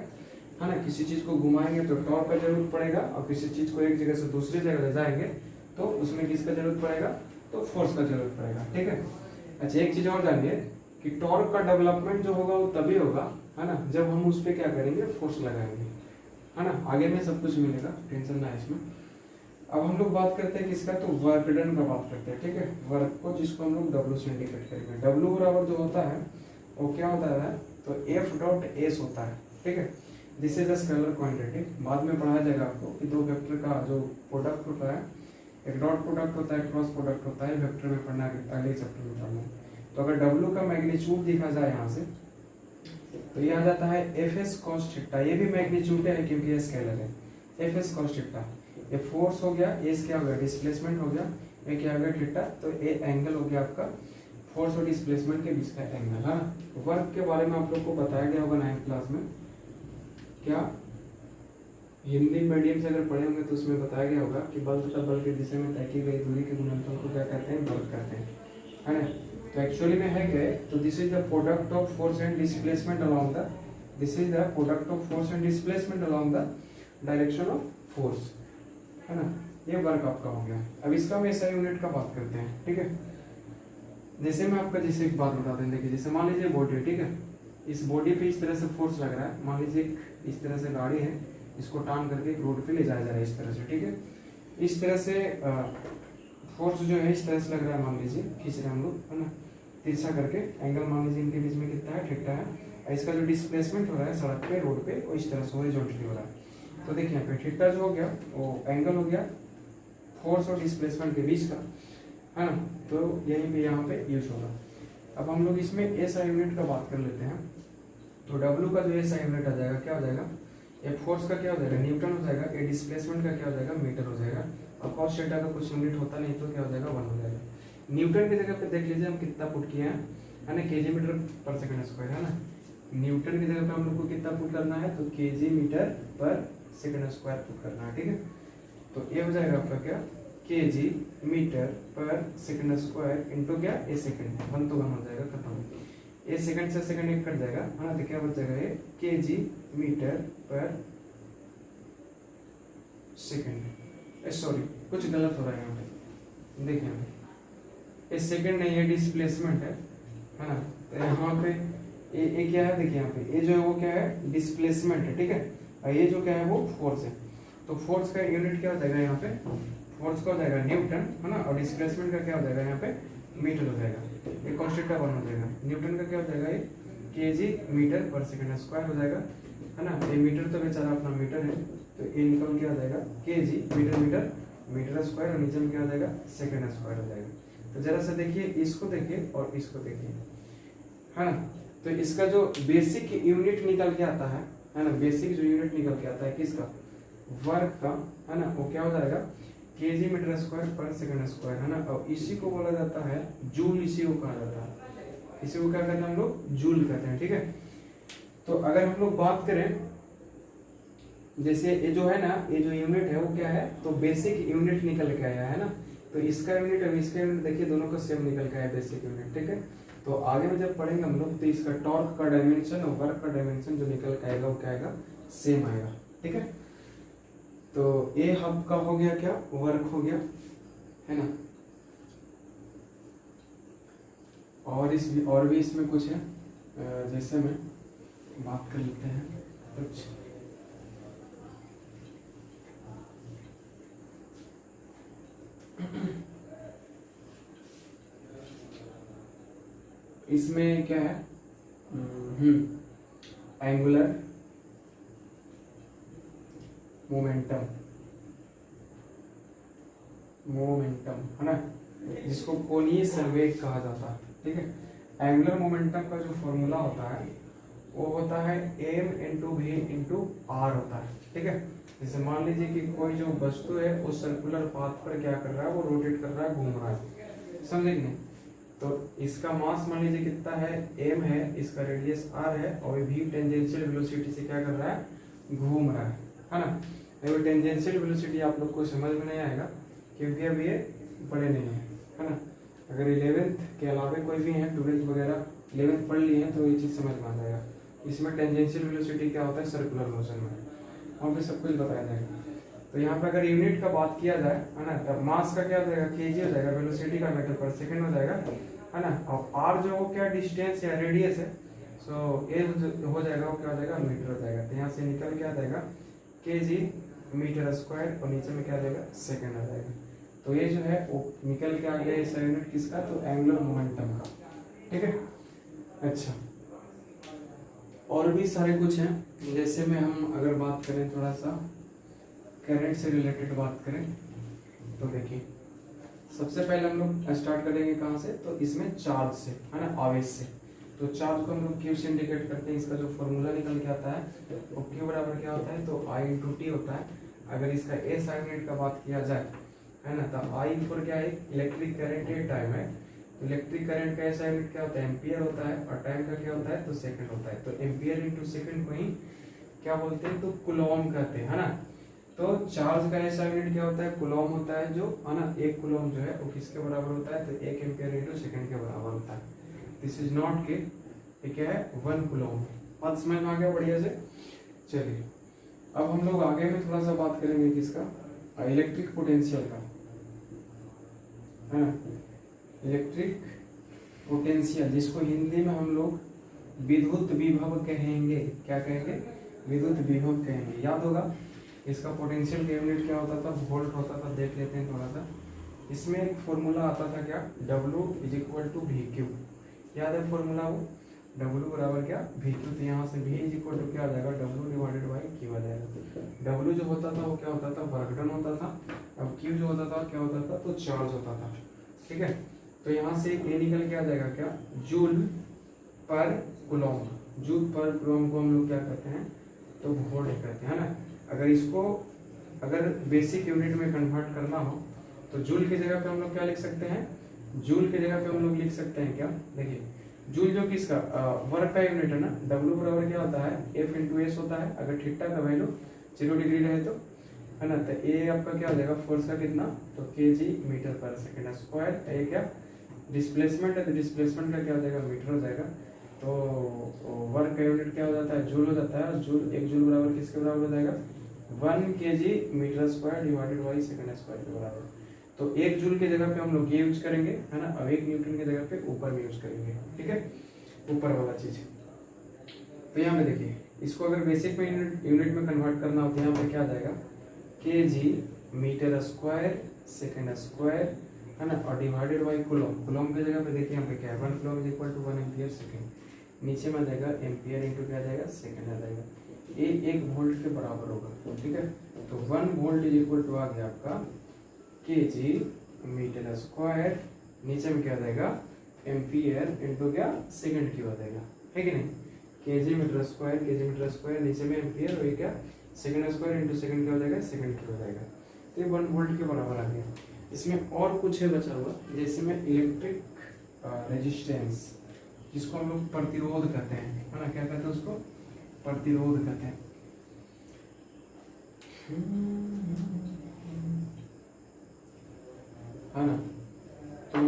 है ना? किसी चीज को घुमाएंगे तो टॉर्क का जरूरत पड़ेगा, और किसी चीज को एक जगह से दूसरी जगह ले जाएंगे तो उसमें किसका जरूरत पड़ेगा, तो फोर्स का जरूरत पड़ेगा। ठीक है। अच्छा, एक चीज और जानिए कि टॉर्क का डेवलपमेंट जो होगा वो तभी होगा, है ना, जब हम उस पर क्या करेंगे, फोर्स लगाएंगे, है ना। आगे में सब कुछ मिलेगा, टेंशन ना है इसमें। अब हम लोग बात करते हैं किसका, तो वर्क डन का बात करते हैं। ठीक है, वर्क को जिसको हम लोग W से इंडिकेट करेंगे। W बराबर जो होता है वो क्या होता है, तो F डॉट S होता है। ठीक है, this is a scalar quantity. बाद में पढ़ाया जाएगा आपको कि दो वेक्टर का जो प्रोडक्ट होता है, एक डॉट प्रोडक्ट होता है, क्रॉस प्रोडक्ट होता है, वेक्टर में पढ़ना है, अगले चैप्टर में पढ़ना है। तो अगर W का मैग्नीट्यूड देखा जाए यहाँ से, तो ये आ जाता है Fs cos थीटा। ये भी मैग्नीट्यूड है क्योंकि ये स्केलर है। Fs cos थीटा, ये फोर्स हो गया, ये क्या हो गया, डिस्प्लेसमेंट हो गया, ये क्या हो गया, थीटा। तो ये एंगल हो गया आपका फोर्स और डिस्प्लेसमेंट के बीच का एंगल, है ना। वर्क के बारे में आप लोग को बताया गया होगा 9th क्लास में। क्या हिंदी मीडियम से अगर पढ़े होंगे तो उसमें बताया गया होगा कि बल तथा बल की दिशा में तय की गई दूरी के गुणनफल को क्या कहते हैं, बल कहते हैं, है ना। तो एक्चुअली में है क्या, तो this is the product of force and displacement along the, this is the product of force and displacement along the direction of force, है ना। ये वर्क आपका हो गया। अब इसका हम SI यूनिट का बात करते हैं। ठीक है, जैसे मैं आपका जैसे एक बात बता दें, देखिए जैसे मान लीजिए बॉडी, ठीक है, इस बॉडी पे इस तरह से फोर्स लग रहा है। मान लीजिए इस तरह से गाड़ी है, इसको टान करके एक रोड पे ले जाया जा रहा है इस तरह से। ठीक है, इस तरह से फोर्स जो है इस तरह से लग रहा है, मान लीजिए खींच रहे हैं हम लोग, है ना, तिरछा करके। एंगल मान लीजिए इनके बीच में कितना है, थीटा है। और इसका जो डिस्प्लेसमेंट हो रहा है सड़क पे, रोड पे, वो इस तरह से हॉरिजॉन्टली हो रहा है। तो देखिए यहाँ पे थीटा जो हो गया वो एंगल हो गया फोर्स और डिस्प्लेसमेंट के बीच का, है ना। तो यही पे यहाँ पे यूज होगा। अब हम लोग इसमें SI यूनिट का बात कर लेते हैं। तो W का जो SI यूनिट आ जाएगा, क्या हो जाएगा, ये फोर्स का क्या हो जाएगा, न्यूटन हो जाएगा। ये डिस्प्लेसमेंट का क्या हो जाएगा, मीटर हो जाएगा। और cos थीटा का कुछ यूनिट होता नहीं तो क्या हो जाएगा, 1 हो जाएगा। न्यूटन की जगह पे देख लीजिए हम कितना पुट किए हैं, है ना, kg metre per second square, है ना। न्यूटन की जगह पे हम लोग को कितना पुट करना है, तो kg metre per second square put करना है। ठीक है, तो ये हो जाएगा आपका क्या, kg metre per second square into क्या, ये सेकंड, 1 तो 1 हो जाएगा, खत्म। ये सेकंड से सेकंड एक कट जाएगा, है ना। तो क्या बच जाएगा, ये kg metre per second. Sorry, कुछ गलत हो रहा है यहाँ पे, देखिए यहाँ पे ये सेकंड नहीं, ये डिस्प्लेसमेंट है ना। तो यहाँ पे ये क्या है, देखिए यहाँ पे ये जो है वो क्या है, डिस्प्लेसमेंट है। ठीक है, और ये जो क्या है वो फोर्स है। तो फोर्स का यूनिट क्या हो जाएगा यहाँ पे, फोर्स का हो जाएगा न्यूटन, है ना। और डिस्प्लेसमेंट का क्या हो जाएगा यहाँ पे, मीटर हो जाएगा। ये कॉन्स्टेंट का 1 हो जाएगा। न्यूटन का क्या हो जाएगा, ये kg metre per second square हो जाएगा, है ना। ये मीटर तो बेचारा अपना मीटर है, तो ये निकल के आ जाएगा kg metre metre metre square, और नीचे में क्या हो जाएगा, सेकंड स्क्वायर हो जाएगा। तो जरा सा देखिए, इसको देखिए और इसको देखिए, है ना। तो इसका जो बेसिक यूनिट निकल के आता है ना, बेसिक जो यूनिट निकल के आता है किसका, वर्क का, है ना, वो क्या हो जाएगा, kg metre square per second square, है ना। और इसी को बोला जाता है जूल, इसी को कहा जाता है, इसी को क्या कहते हैं हम लोग, जूल कहते हैं। ठीक है, तो अगर हम लोग बात करें, जैसे ये जो है ना, ये जो यूनिट है वो क्या है, तो बेसिक यूनिट निकल के आया है ना। तो इसका यूनिट और इसका यूनिट देखिए, दोनों का सेम निकल के आया बेसिक यूनिट। ठीक है, तो आगे में जब पढ़ेंगे हम लोग, तो इसका टॉर्क का डायमेंशन और वर्क का डायमेंशन जो निकल के आएगा वो क्या आएगा, सेम आएगा। ठीक है, तो ये आपका हो गया क्या, वर्क हो गया, है ना। और भी इसमें कुछ है, जैसे में बात कर लेते हैं कुछ। इसमें क्या है, एंगुलर मोमेंटम, है ना। जिसको कोणीय संवेग कहा जाता है, ठीक है। एंगुलर मोमेंटम का जो फॉर्मूला होता है वो होता है m into V into R होता है, ठीक है। जैसे मान लीजिए कि कोई जो वस्तु है वो सर्कुलर पाथ पर क्या कर रहा है, वो रोटेट कर रहा है, घूम रहा है, समझे कि नहीं। तो इसका मास मान लीजिए कितना है, m है, इसका रेडियस r है, और v टेंजेंशियल वेलोसिटी से क्या कर रहा है, घूम रहा है ना। देखो टेंजेंशियल वेलोसिटी आप लोग को समझ में नहीं आएगा क्योंकि अब ये पढ़े नहीं है ना। अगर 11th के अलावे कोई भी है, 12th वगैरह 11th पढ़ लिए हैं तो ये चीज़ समझ में आ जाएगा। इसमें टेंजेंशियल वेलोसिटी क्या होता है, सर्कुलर मोशन में, वहाँ पे सब कुछ बताया जाएगा। तो यहाँ पे अगर यूनिट का बात किया जाए, है ना, तब मास का क्या हो जाएगा, केजी हो जाएगा, वेलोसिटी का मीटर पर सेकंड हो जाएगा, है ना। और आर जो वो क्या डिस्टेंस या रेडियस है, सो ए हो जाएगा, वो क्या हो जाएगा, मीटर हो जाएगा। तो यहाँ से निकल के आ जाएगा केजी मीटर स्क्वायर, और नीचे में क्या आ जाएगा, सेकंड आ जाएगा। तो ये जो है वो निकल के आ गया इसका यूनिट किसका, तो एंगुलर मोमेंटम का, ठीक है। अच्छा, और भी सारे कुछ हैं, जैसे में हम अगर बात करें थोड़ा सा करंट से रिलेटेड बात करें तो देखिए, सबसे पहले हम लोग स्टार्ट करेंगे कहाँ से, तो इसमें चार्ज से, है ना, आवेश से। तो चार्ज को हम लोग क्यू से इंडिकेट करते हैं, इसका जो फॉर्मूला निकल के आता है वो क्यू बराबर क्या होता है, तो आई इंटू टी होता है। अगर इसका एस यूनिट का बात किया जाए, है ना, तो आई फॉर क्या है, इलेक्ट्रिक करंट है, टाइम है। तो इलेक्ट्रिक करंट का ऐसा यूनिट क्या होता है, एम्पियर होता है, और टाइम का क्या होता है, तो सेकंड होता है। तो एम्पियर इंटू सेकंड को ही क्या बोलते हैं, तो कुलॉम कहते हैं, है ना। तो चार्ज का ऐसा यूनिट क्या होता है, कुलॉम होता है, जो है ना, एक कुलॉम जो है वो किसके बराबर होता है, तो एक एम्पियर इंटू सेकंड के बराबर होता है। दिस इज नॉट के, ये क्या है, 1 कुलॉम। बात समझ में आ गया बढ़िया से। चलिए अब हम लोग आगे में थोड़ा सा बात करेंगे किसका, इलेक्ट्रिक पोटेंशियल का, है ना। इलेक्ट्रिक पोटेंशियल, जिसको हिंदी में हम लोग विद्युत विभव कहेंगे, क्या कहेंगे, विद्युत विभव कहेंगे। याद होगा इसका पोटेंशियल का यूनिट क्या होता था, वोल्ट होता था। देख लेते हैं थोड़ा सा, इसमें एक फॉर्मूला आता था क्या, W is equal to V Q. याद है फॉर्मूला वो, W बराबर क्या, वी क्यू। तो यहाँ से V इज इक्वल टू क्या आ जाएगा, W डिवाइडेड बाई क्यू आ जाएगा। W जो होता था वो क्या होता था, वर्क डन होता था। अब Q जो होता था क्या होता था, तो चार्ज होता था, ठीक है। तो यहाँ से ये निकल के आ जाएगा क्या, जूल पर कुलॉम। जूल पर कुलॉम को हम लोग क्या कहते हैं, तो वोल्ट कहते हैं, ना। अगर इसको अगर बेसिक यूनिट में कन्वर्ट करना हो तो जूल की जगह पे हम लोग क्या लिख सकते हैं, जूल की जगह पे हम लोग लिख सकते हैं क्या, देखिए जूल जो किसका वर्क का यूनिट है ना, W बराबर क्या होता है, F इंटू एस होता है। अगर थीटा का वैल्यू 0 डिग्री रहे तो, है ना, तो ए आपका क्या हो जाएगा, फोर्स का कितना, तो KG metre per second square. ए क्या डिस्प्लेसमेंट है, तो डिस्प्लेसमेंट का क्या हो जाएगा, मीटर हो जाएगा। तो वर्क का यूनिट क्या हो जाता है, जूल हो जाता है। जूल, एक जूल बराबर किसके बराबर हो जाएगा, 1 kg metre square divided by second square के बराबर। तो एक जूल की जगह पे हम लोग ये यूज करेंगे, है ना। अब एक न्यूटन की जगह पे ऊपर में यूज करेंगे, ठीक है, ऊपर वाला चीज। तो यहाँ पे देखिए, इसको अगर बेसिक में यूनिट में कन्वर्ट करना हो तो यहाँ पे क्या आ जाएगा, kg metre square second square, है ना, और डिवाइडेड बाई कुलॉम। कुलॉम की जगह पे देखिए यहाँ पे क्या है, 1 coulomb is equal to 1 ampere second. नीचे में आ जाएगा एम्पियर इंटू क्या आ जाएगा, सेकंड आ जाएगा। ये 1 वोल्ट के बराबर होगा, ठीक है। तो 1 वोल्ट इज इक्वल टू आ गया आपका केजी मीटर स्क्वायर, नीचे में क्या आ जाएगा, एम्पियर इंटू क्या, सेकंड की हो जाएगा, है कि नहीं। केजी मीटर स्क्वायर, नीचे में एम्पियर, और ये क्या, सेकंड स्क्वायर इंटू सेकंड क्या हो जाएगा, सेकंड की हो जाएगा। तो ये 1 वोल्ट के बराबर आ गया। इसमें और कुछ है बचा हुआ, जैसे में इलेक्ट्रिक रेजिस्टेंस, जिसको हम लोग प्रतिरोध कहते हैं, है ना, क्या कहते हैं उसको, प्रतिरोध कहते हैं, है ना। तो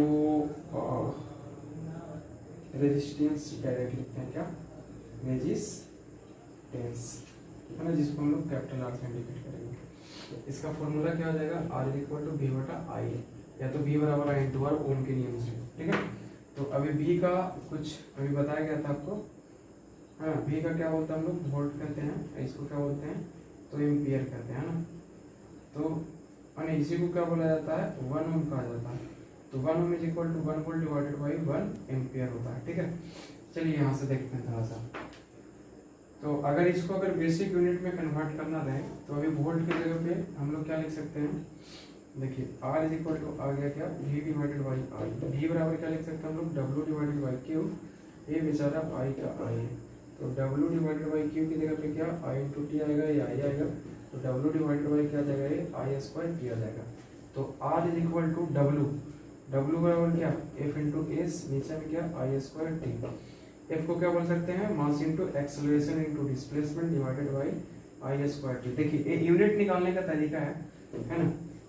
रेजिस्टेंस डायरेक्ट लिखते हैं क्या, रेजिस्टेंस, है ना, जिसको हम लोग कैपिटल आर से इंडिकेट करेंगे। इसका फॉर्मूला क्या हो जाएगा, R is equal to V बटा आई, या तो V बराबर I इंटू आर, ओम के नियम से, ठीक है। तो अभी V का कुछ अभी बताया गया था आपको, हाँ। V का क्या बोलते हैं हम लोग, वोल्ट कहते हैं, इसको क्या बोलते हैं, तो एम्पियर कहते हैं, ना। तो इसी को क्या बोला जाता है, 1 ओम कहा जाता है। तो 1 ohm is equal to 1 volt divided by 1 ampere होता है, ठीक है। चलिए यहाँ से देखते हैं थोड़ा सा। तो अगर इसको अगर बेसिक यूनिट में कन्वर्ट करना रहे तो अभी वोल्ट की जगह पे हम लोग क्या लिख सकते हैं, देखिए R इज इक्वल टू आ गया क्या, V divided by I. V बराबर क्या लिख सकते हैं हम लोग, W डिवाइडेड बाई क्यू। ये बेचारा I का I है, तो W डिवाइडेड बाई क्यू की जगह पे क्या I इंटू टी आएगा, ये I आएगा, तो W डिवाइडेड बाई क्या आ जाएगा, ये I स्क्वायर टी आ जाएगा। तो R is equal to W बराबर क्या F इंटू एस, नीचे में क्या I स्क्वायर टी। F को क्या बोल सकते हैं, मास into acceleration into displacement divided by I square T. देखिए ये यूनिट निकालने का तरीका है ना।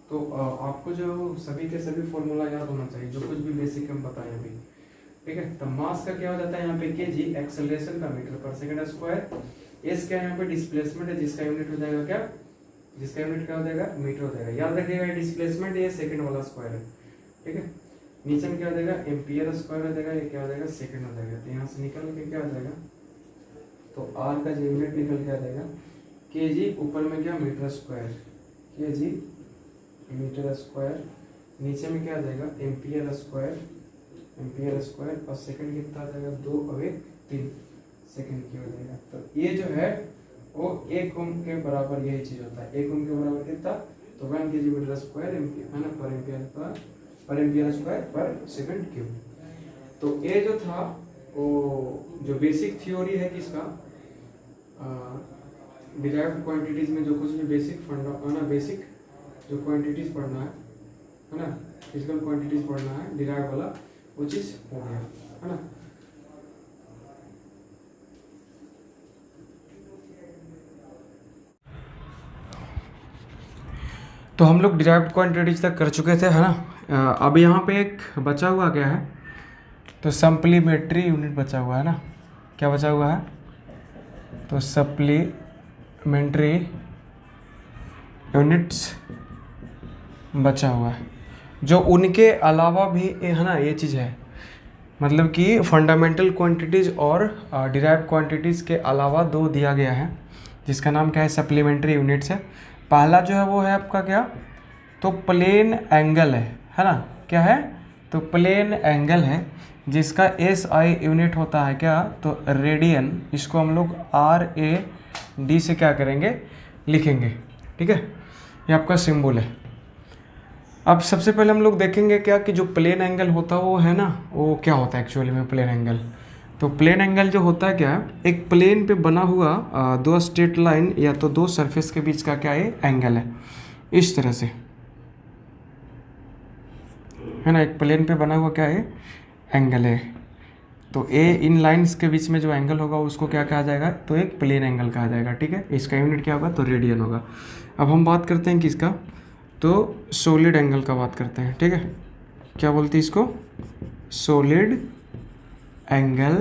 तो आपको जो सभी के सभी फॉर्मूला याद होना चाहिए, जो कुछ भी बेसिक हम बताएं अभी, ठीक है। तो मास का क्या हो जाता है यहाँ पे केजी, एक्सेलरेशन का metre per second square, S क्या यहाँ पे डिस्प्लेसमेंट है, जिसका यूनिट हो जाएगा क्या, जिसका यूनिट क्या हो जाएगा, मीटर हो जाएगा। याद रखिएगा डिस्प्लेसमेंट ये सेकंड वाला स्क्वायर है, ठीक है। नीचे में क्या हो जाएगा, एम्पियर स्क्वायर हो जाएगा, ये क्या हो जाएगा, सेकंड हो जाएगा। तो यहाँ से निकल के क्या हो जाएगा, तो आर का जो यूनिट निकल के आ जाएगा केजी, ऊपर में क्या metre square, KG metre square, नीचे में क्या आ जाएगा एम्पियर स्क्वायर, और सेकंड कितना आ जाएगा, 2 और 1 3 सेकंड की हो जाएगा। तो ये जो है वो 1 ओम के बराबर यही चीज होता है। 1 ओम के बराबर कितना, तो 1 केजी मीटर स्क्वायर एम्पियर है ना, पर ampere square per second cube. तो ये जो था वो जो बेसिक थ्योरी है किसका, डिराइव्ड क्वांटिटीज में जो कुछ भी बेसिक फंडा बेसिक जो क्वांटिटीज पढ़ना है ना, फिजिकल क्वांटिटीज पढ़ना है डिराइव वाला, वो चीज हो गया है ना। तो हम लोग डिराइव्ड क्वांटिटीज तक कर चुके थे है ना। अब यहाँ पे एक बचा हुआ क्या है, तो सप्लीमेंट्री यूनिट बचा हुआ है ना। क्या बचा हुआ है, तो सप्लीमेंट्री यूनिट्स बचा हुआ है, जो उनके अलावा भी है ना, ये चीज़ है मतलब कि फंडामेंटल क्वांटिटीज़ और डिराइव्ड क्वांटिटीज़ के अलावा 2 दिया गया है, जिसका नाम क्या है, सप्लीमेंट्री यूनिट्स है। पहला जो है वो है आपका क्या, तो प्लेन एंगल है ना। क्या है, तो प्लेन एंगल है, जिसका एस आई यूनिट होता है क्या, तो रेडियन। इसको हम लोग RAD से क्या करेंगे, लिखेंगे, ठीक है। ये आपका सिंबल है। अब सबसे पहले हम लोग देखेंगे क्या कि जो प्लेन एंगल होता है वो है ना, वो क्या होता है एक्चुअली में प्लेन एंगल। तो प्लेन एंगल जो होता है क्या है, एक प्लेन पे बना हुआ 2 स्ट्रेट लाइन या तो 2 सरफेस के बीच का क्या है, एंगल है, इस तरह से है ना। एक प्लेन पे बना हुआ क्या है, एंगल है। तो ए इन लाइन्स के बीच में जो एंगल होगा उसको क्या कहा जाएगा, तो एक प्लेन एंगल कहा जाएगा, ठीक है। इसका यूनिट क्या होगा, तो रेडियन होगा। अब हम बात करते हैं किसका, तो सॉलिड एंगल का बात करते हैं, ठीक है। क्या बोलते हैं इसको, सॉलिड एंगल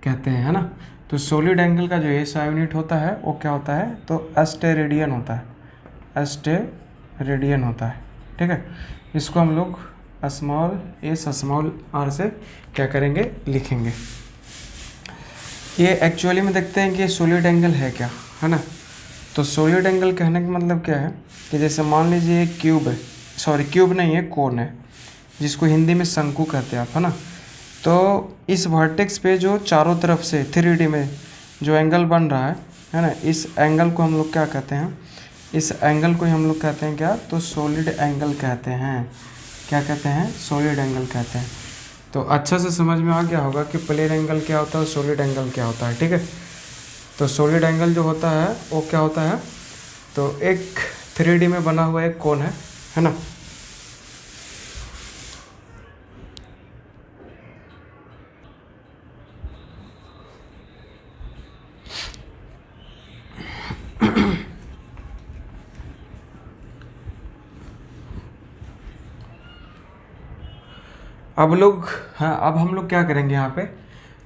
कहते हैं है ना। तो सॉलिड एंगल का जो एसआई यूनिट होता है वो क्या होता है, तो एस्टेरेडियन होता है, एस्टेरेडियन होता है, ठीक है। इसको हम लोग स्मॉल आर से क्या करेंगे, लिखेंगे। ये एक्चुअली में देखते हैं कि ये सॉलिड एंगल है क्या, है ना। तो सॉलिड एंगल कहने का मतलब क्या है कि जैसे मान लीजिए एक क्यूब है, सॉरी क्यूब नहीं है, कोन है, जिसको हिंदी में शंकु कहते हैं आप, है ना। तो इस वर्टेक्स पे जो चारों तरफ से 3D में जो एंगल बन रहा है ना, इस एंगल को हम लोग क्या कहते हैं, इस एंगल को हम लोग कहते हैं क्या, तो सॉलिड एंगल कहते हैं। क्या कहते हैं, सॉलिड एंगल कहते हैं। तो अच्छा से समझ में आ गया होगा कि प्लेन एंगल क्या होता है, सॉलिड एंगल क्या होता है, ठीक है। तो सॉलिड एंगल जो होता है वो क्या होता है, तो एक 3D में बना हुआ एक कोन है ना। अब हम लोग क्या करेंगे यहाँ पे,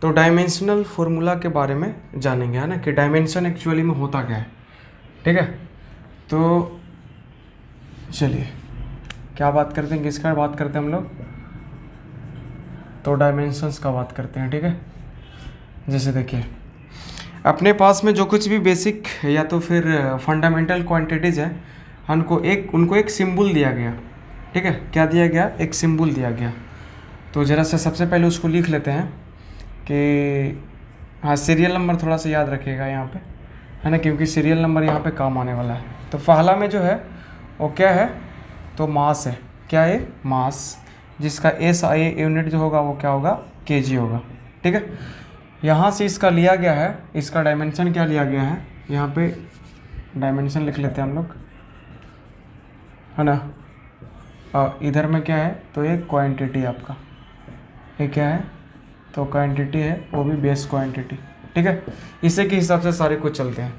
तो डायमेंशनल फार्मूला के बारे में जानेंगे, है ना, कि डायमेंशन एक्चुअली में होता क्या है, ठीक है। तो चलिए क्या बात करते हैं, किसका बात करते हैं हम लोग, तो डायमेंशंस का बात करते हैं, ठीक है। जैसे देखिए अपने पास में जो कुछ भी बेसिक या तो फिर फंडामेंटल क्वांटिटीज़ है, उनको एक सिंबल दिया गया, ठीक है। क्या दिया गया, एक सिंबल दिया गया। तो ज़रा सा सबसे पहले उसको लिख लेते हैं कि हाँ, सीरियल नंबर थोड़ा सा याद रखिएगा यहाँ पे, है ना, क्योंकि सीरियल नंबर यहाँ पे काम आने वाला है। तो पहला में जो है वो क्या है, तो तो मास है, क्या है मास, जिसका SI यूनिट जो होगा वो क्या होगा kg होगा। ठीक है, यहाँ से इसका लिया गया है, इसका डायमेंशन क्या लिया गया है, यहाँ पे डायमेंशन लिख लेते हैं हम लोग, है ना। और इधर में क्या है, तो ये क्वांटिटी आपका, ये क्या है, तो क्वांटिटी है, वो भी बेस क्वांटिटी। ठीक है, इसी के हिसाब से सारे कुछ चलते हैं।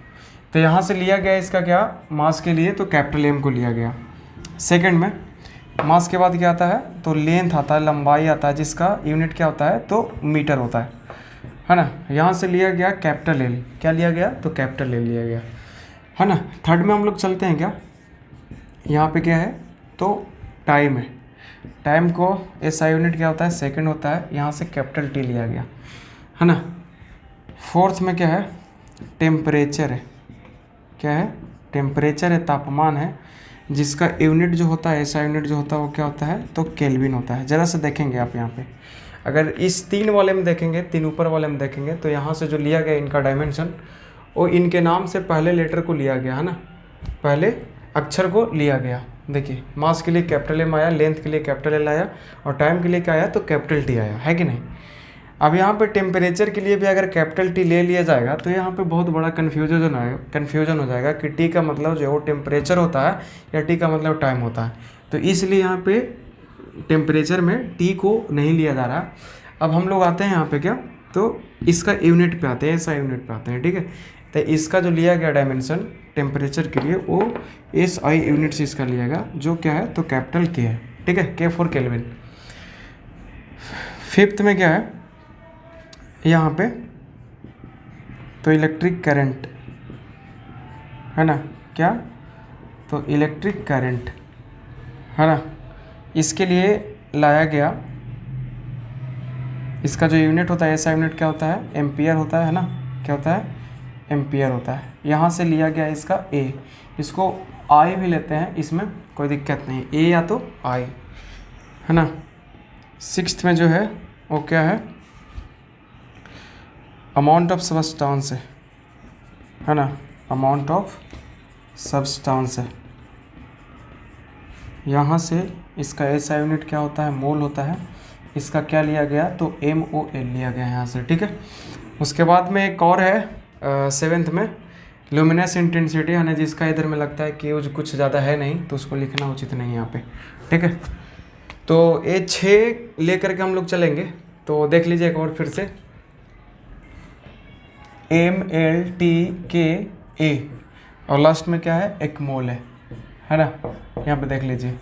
तो यहाँ से लिया गया इसका क्या, मास के लिए तो कैपिटल M को लिया गया। सेकंड में मास के बाद क्या आता है, तो लेंथ आता है, लंबाई आता है, जिसका यूनिट क्या होता है, तो मीटर होता है ना। यहाँ से लिया गया कैपिटल L, क्या लिया गया, तो कैपिटल L लिया गया, है ना। थर्ड में हम लोग चलते हैं क्या, यहाँ पे क्या है, तो टाइम है, टाइम को SI यूनिट क्या होता है, सेकंड होता है, यहाँ से कैपिटल T लिया गया, है ना। फोर्थ में क्या है, टेम्परेचर है, क्या है, टेम्परेचर है, तापमान है, जिसका यूनिट जो होता है, SI यूनिट जो होता है वो क्या होता है, तो केल्विन होता है। ज़रा से देखेंगे आप यहाँ पे, अगर इस 3 वाले में देखेंगे, 3 ऊपर वाले में देखेंगे, तो यहाँ से जो लिया गया इनका डायमेंशन, वो इनके नाम से पहले लेटर को लिया गया, है ना, पहले अक्षर को लिया गया। देखिए मास के लिए कैपिटल M आया, लेंथ के लिए कैपिटल L आया, और टाइम के लिए क्या आया, तो कैपिटल T आया, है कि नहीं। अब यहाँ पे टेम्परेचर के लिए भी अगर कैपिटल T ले लिया जाएगा तो यहाँ पे बहुत बड़ा कन्फ्यूजन हो जाएगा कि T का मतलब जो है वो टेम्परेचर होता है या T का मतलब टाइम होता है। तो इसलिए यहाँ पे टेम्परेचर में T को नहीं लिया जा रहा। अब हम लोग आते हैं यहाँ पे क्या, तो इसका यूनिट पे आते हैं, SI यूनिट पे आते हैं। ठीक है, तो इसका जो लिया गया डायमेंशन टेम्परेचर के लिए वो SI यूनिट से इसका लिया गया, जो क्या है, तो कैपिटल K है। ठीक है, K फॉर केल्विन। फिफ्थ में क्या है यहाँ पे, तो इलेक्ट्रिक करंट, है ना, क्या, तो इलेक्ट्रिक करंट, है ना, इसके लिए लाया गया, इसका जो यूनिट होता है, SI यूनिट क्या होता है, एम्पियर होता है ना, क्या होता है, एम्पियर होता है। यहाँ से लिया गया इसका A, इसको I भी लेते हैं, इसमें कोई दिक्कत नहीं, A या तो I, है ना। सिक्स्थ में जो है वो क्या है, अमाउंट ऑफ सब्सटेंस है ना, अमाउंट ऑफ सब्सटेंस है। यहाँ से इसका SI यूनिट क्या होता है, मोल होता है, इसका क्या लिया गया, तो MOL लिया गया यहाँ से। ठीक है, उसके बाद में एक और है सेवेंथ में ल्यूमिनस इंटेंसिटी, है ना, जिसका इधर में लगता है कि कुछ ज़्यादा है नहीं, तो उसको लिखना उचित नहीं यहाँ पे। ठीक है, तो ये 6 लेकर के हम लोग चलेंगे, तो देख लीजिए एक और फिर से, MLTKA, और लास्ट में क्या है, एक मोल है ना। यहाँ पे देख लीजिए,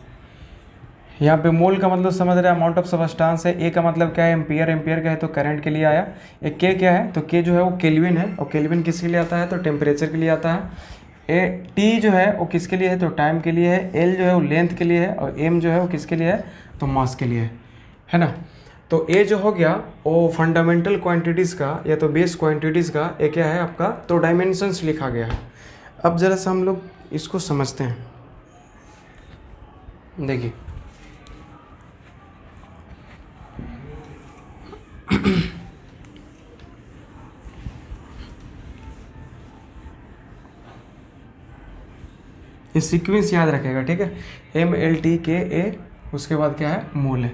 यहाँ पे मोल का मतलब समझ रहे हैं, अमाउंट ऑफ सब्सटेंस है। A का मतलब क्या है, एम्पियर, एम्पियर का है तो करंट के लिए आया। एक K क्या है, तो K जो है वो केल्विन है, और केल्विन किसके लिए आता है, तो टेम्परेचर के लिए आता है। T जो है वो किसके लिए है, तो टाइम के लिए है। L जो है वो लेंथ के लिए है, और M जो है वो किसके लिए है, तो मास के लिए है ना। तो A जो हो गया वो फंडामेंटल क्वांटिटीज़ का या तो बेस क्वांटिटीज़ का ये क्या है आपका, तो डायमेंशंस लिखा गया है। अब ज़रा सा हम लोग इसको समझते हैं। देखिए ये सीक्वेंस याद रखेगा, ठीक है, MLTKA, उसके बाद क्या है, मोल है।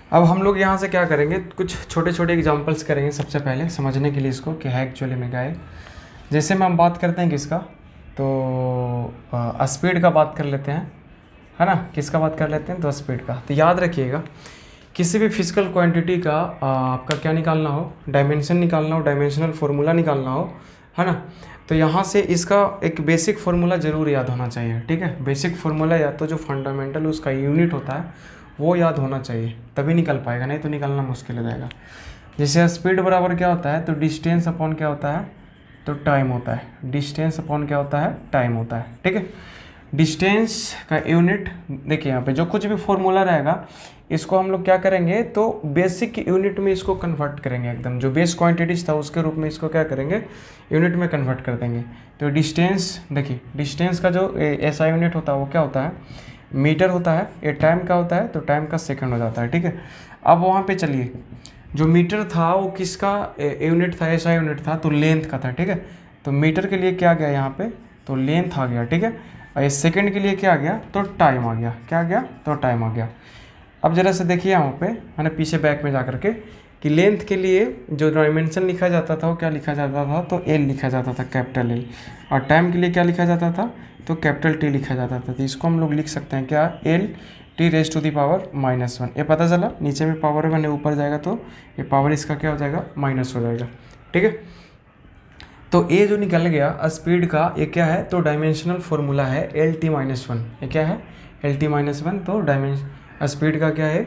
अब हम लोग यहाँ से क्या करेंगे, कुछ छोटे छोटे एग्जांपल्स करेंगे सबसे पहले समझने के लिए इसको कि है एक्चुअली में क्या है। जैसे में हम बात करते हैं किसका, तो स्पीड का बात कर लेते हैं, है ना, किसका बात कर लेते हैं, तो स्पीड का। तो याद रखिएगा किसी भी फिजिकल क्वांटिटी का आपका क्या निकालना हो, डायमेंशन निकालना हो, डायमेंशनल फार्मूला निकालना हो, है ना, तो यहाँ से इसका एक बेसिक फार्मूला ज़रूर याद होना चाहिए। ठीक है, बेसिक फार्मूला या तो जो फंडामेंटल उसका यूनिट होता है वो याद होना चाहिए, तभी निकल पाएगा, नहीं तो निकालना मुश्किल हो जाएगा। जैसे स्पीड बराबर क्या होता है, तो डिस्टेंस अपॉन क्या होता है, तो टाइम होता है। डिस्टेंस अपॉन क्या होता है, टाइम होता है। ठीक है, डिस्टेंस का यूनिट देखिए यहाँ पे जो कुछ भी फॉर्मूला रहेगा इसको हम लोग क्या करेंगे, तो बेसिक यूनिट में इसको कन्वर्ट करेंगे, एकदम जो बेस क्वांटिटीज था उसके रूप में इसको क्या करेंगे, यूनिट में कन्वर्ट कर देंगे। तो डिस्टेंस देखिए, डिस्टेंस का जो SI यूनिट होता है वो क्या होता है, मीटर होता है। ये टाइम का होता है तो टाइम का सेकंड हो जाता है। ठीक है, अब वहाँ पे चलिए जो मीटर था वो किसका यूनिट था, ऐसा यूनिट था, तो लेंथ का था, ठीक है। तो मीटर के लिए क्या आ गया यहाँ पे, तो लेंथ आ गया, ठीक है। और ये सेकंड के लिए क्या आ गया, तो टाइम आ गया, क्या आ गया, तो टाइम आ गया। अब जरा से देखिए यहाँ पे, है ना, पीछे बैक में जा करके, कि लेंथ के लिए जो डायमेंशन लिखा जाता था वो क्या लिखा जाता था, तो एल लिखा जाता था, कैपिटल एल। और टाइम के लिए क्या लिखा जाता था, तो कैपिटल टी लिखा जाता था। तो इसको हम लोग लिख सकते हैं क्या, L T raise to the power -1। ये पता चला, नीचे में पावर 1 है, ऊपर जाएगा तो ये पावर इसका क्या हो जाएगा, माइनस हो जाएगा, ठीक है। तो ये जो निकल गया स्पीड का, ये क्या है, तो डायमेंशनल फॉर्मूला है एल टी -1। ये क्या है, एल टी -1, तो स्पीड का क्या है,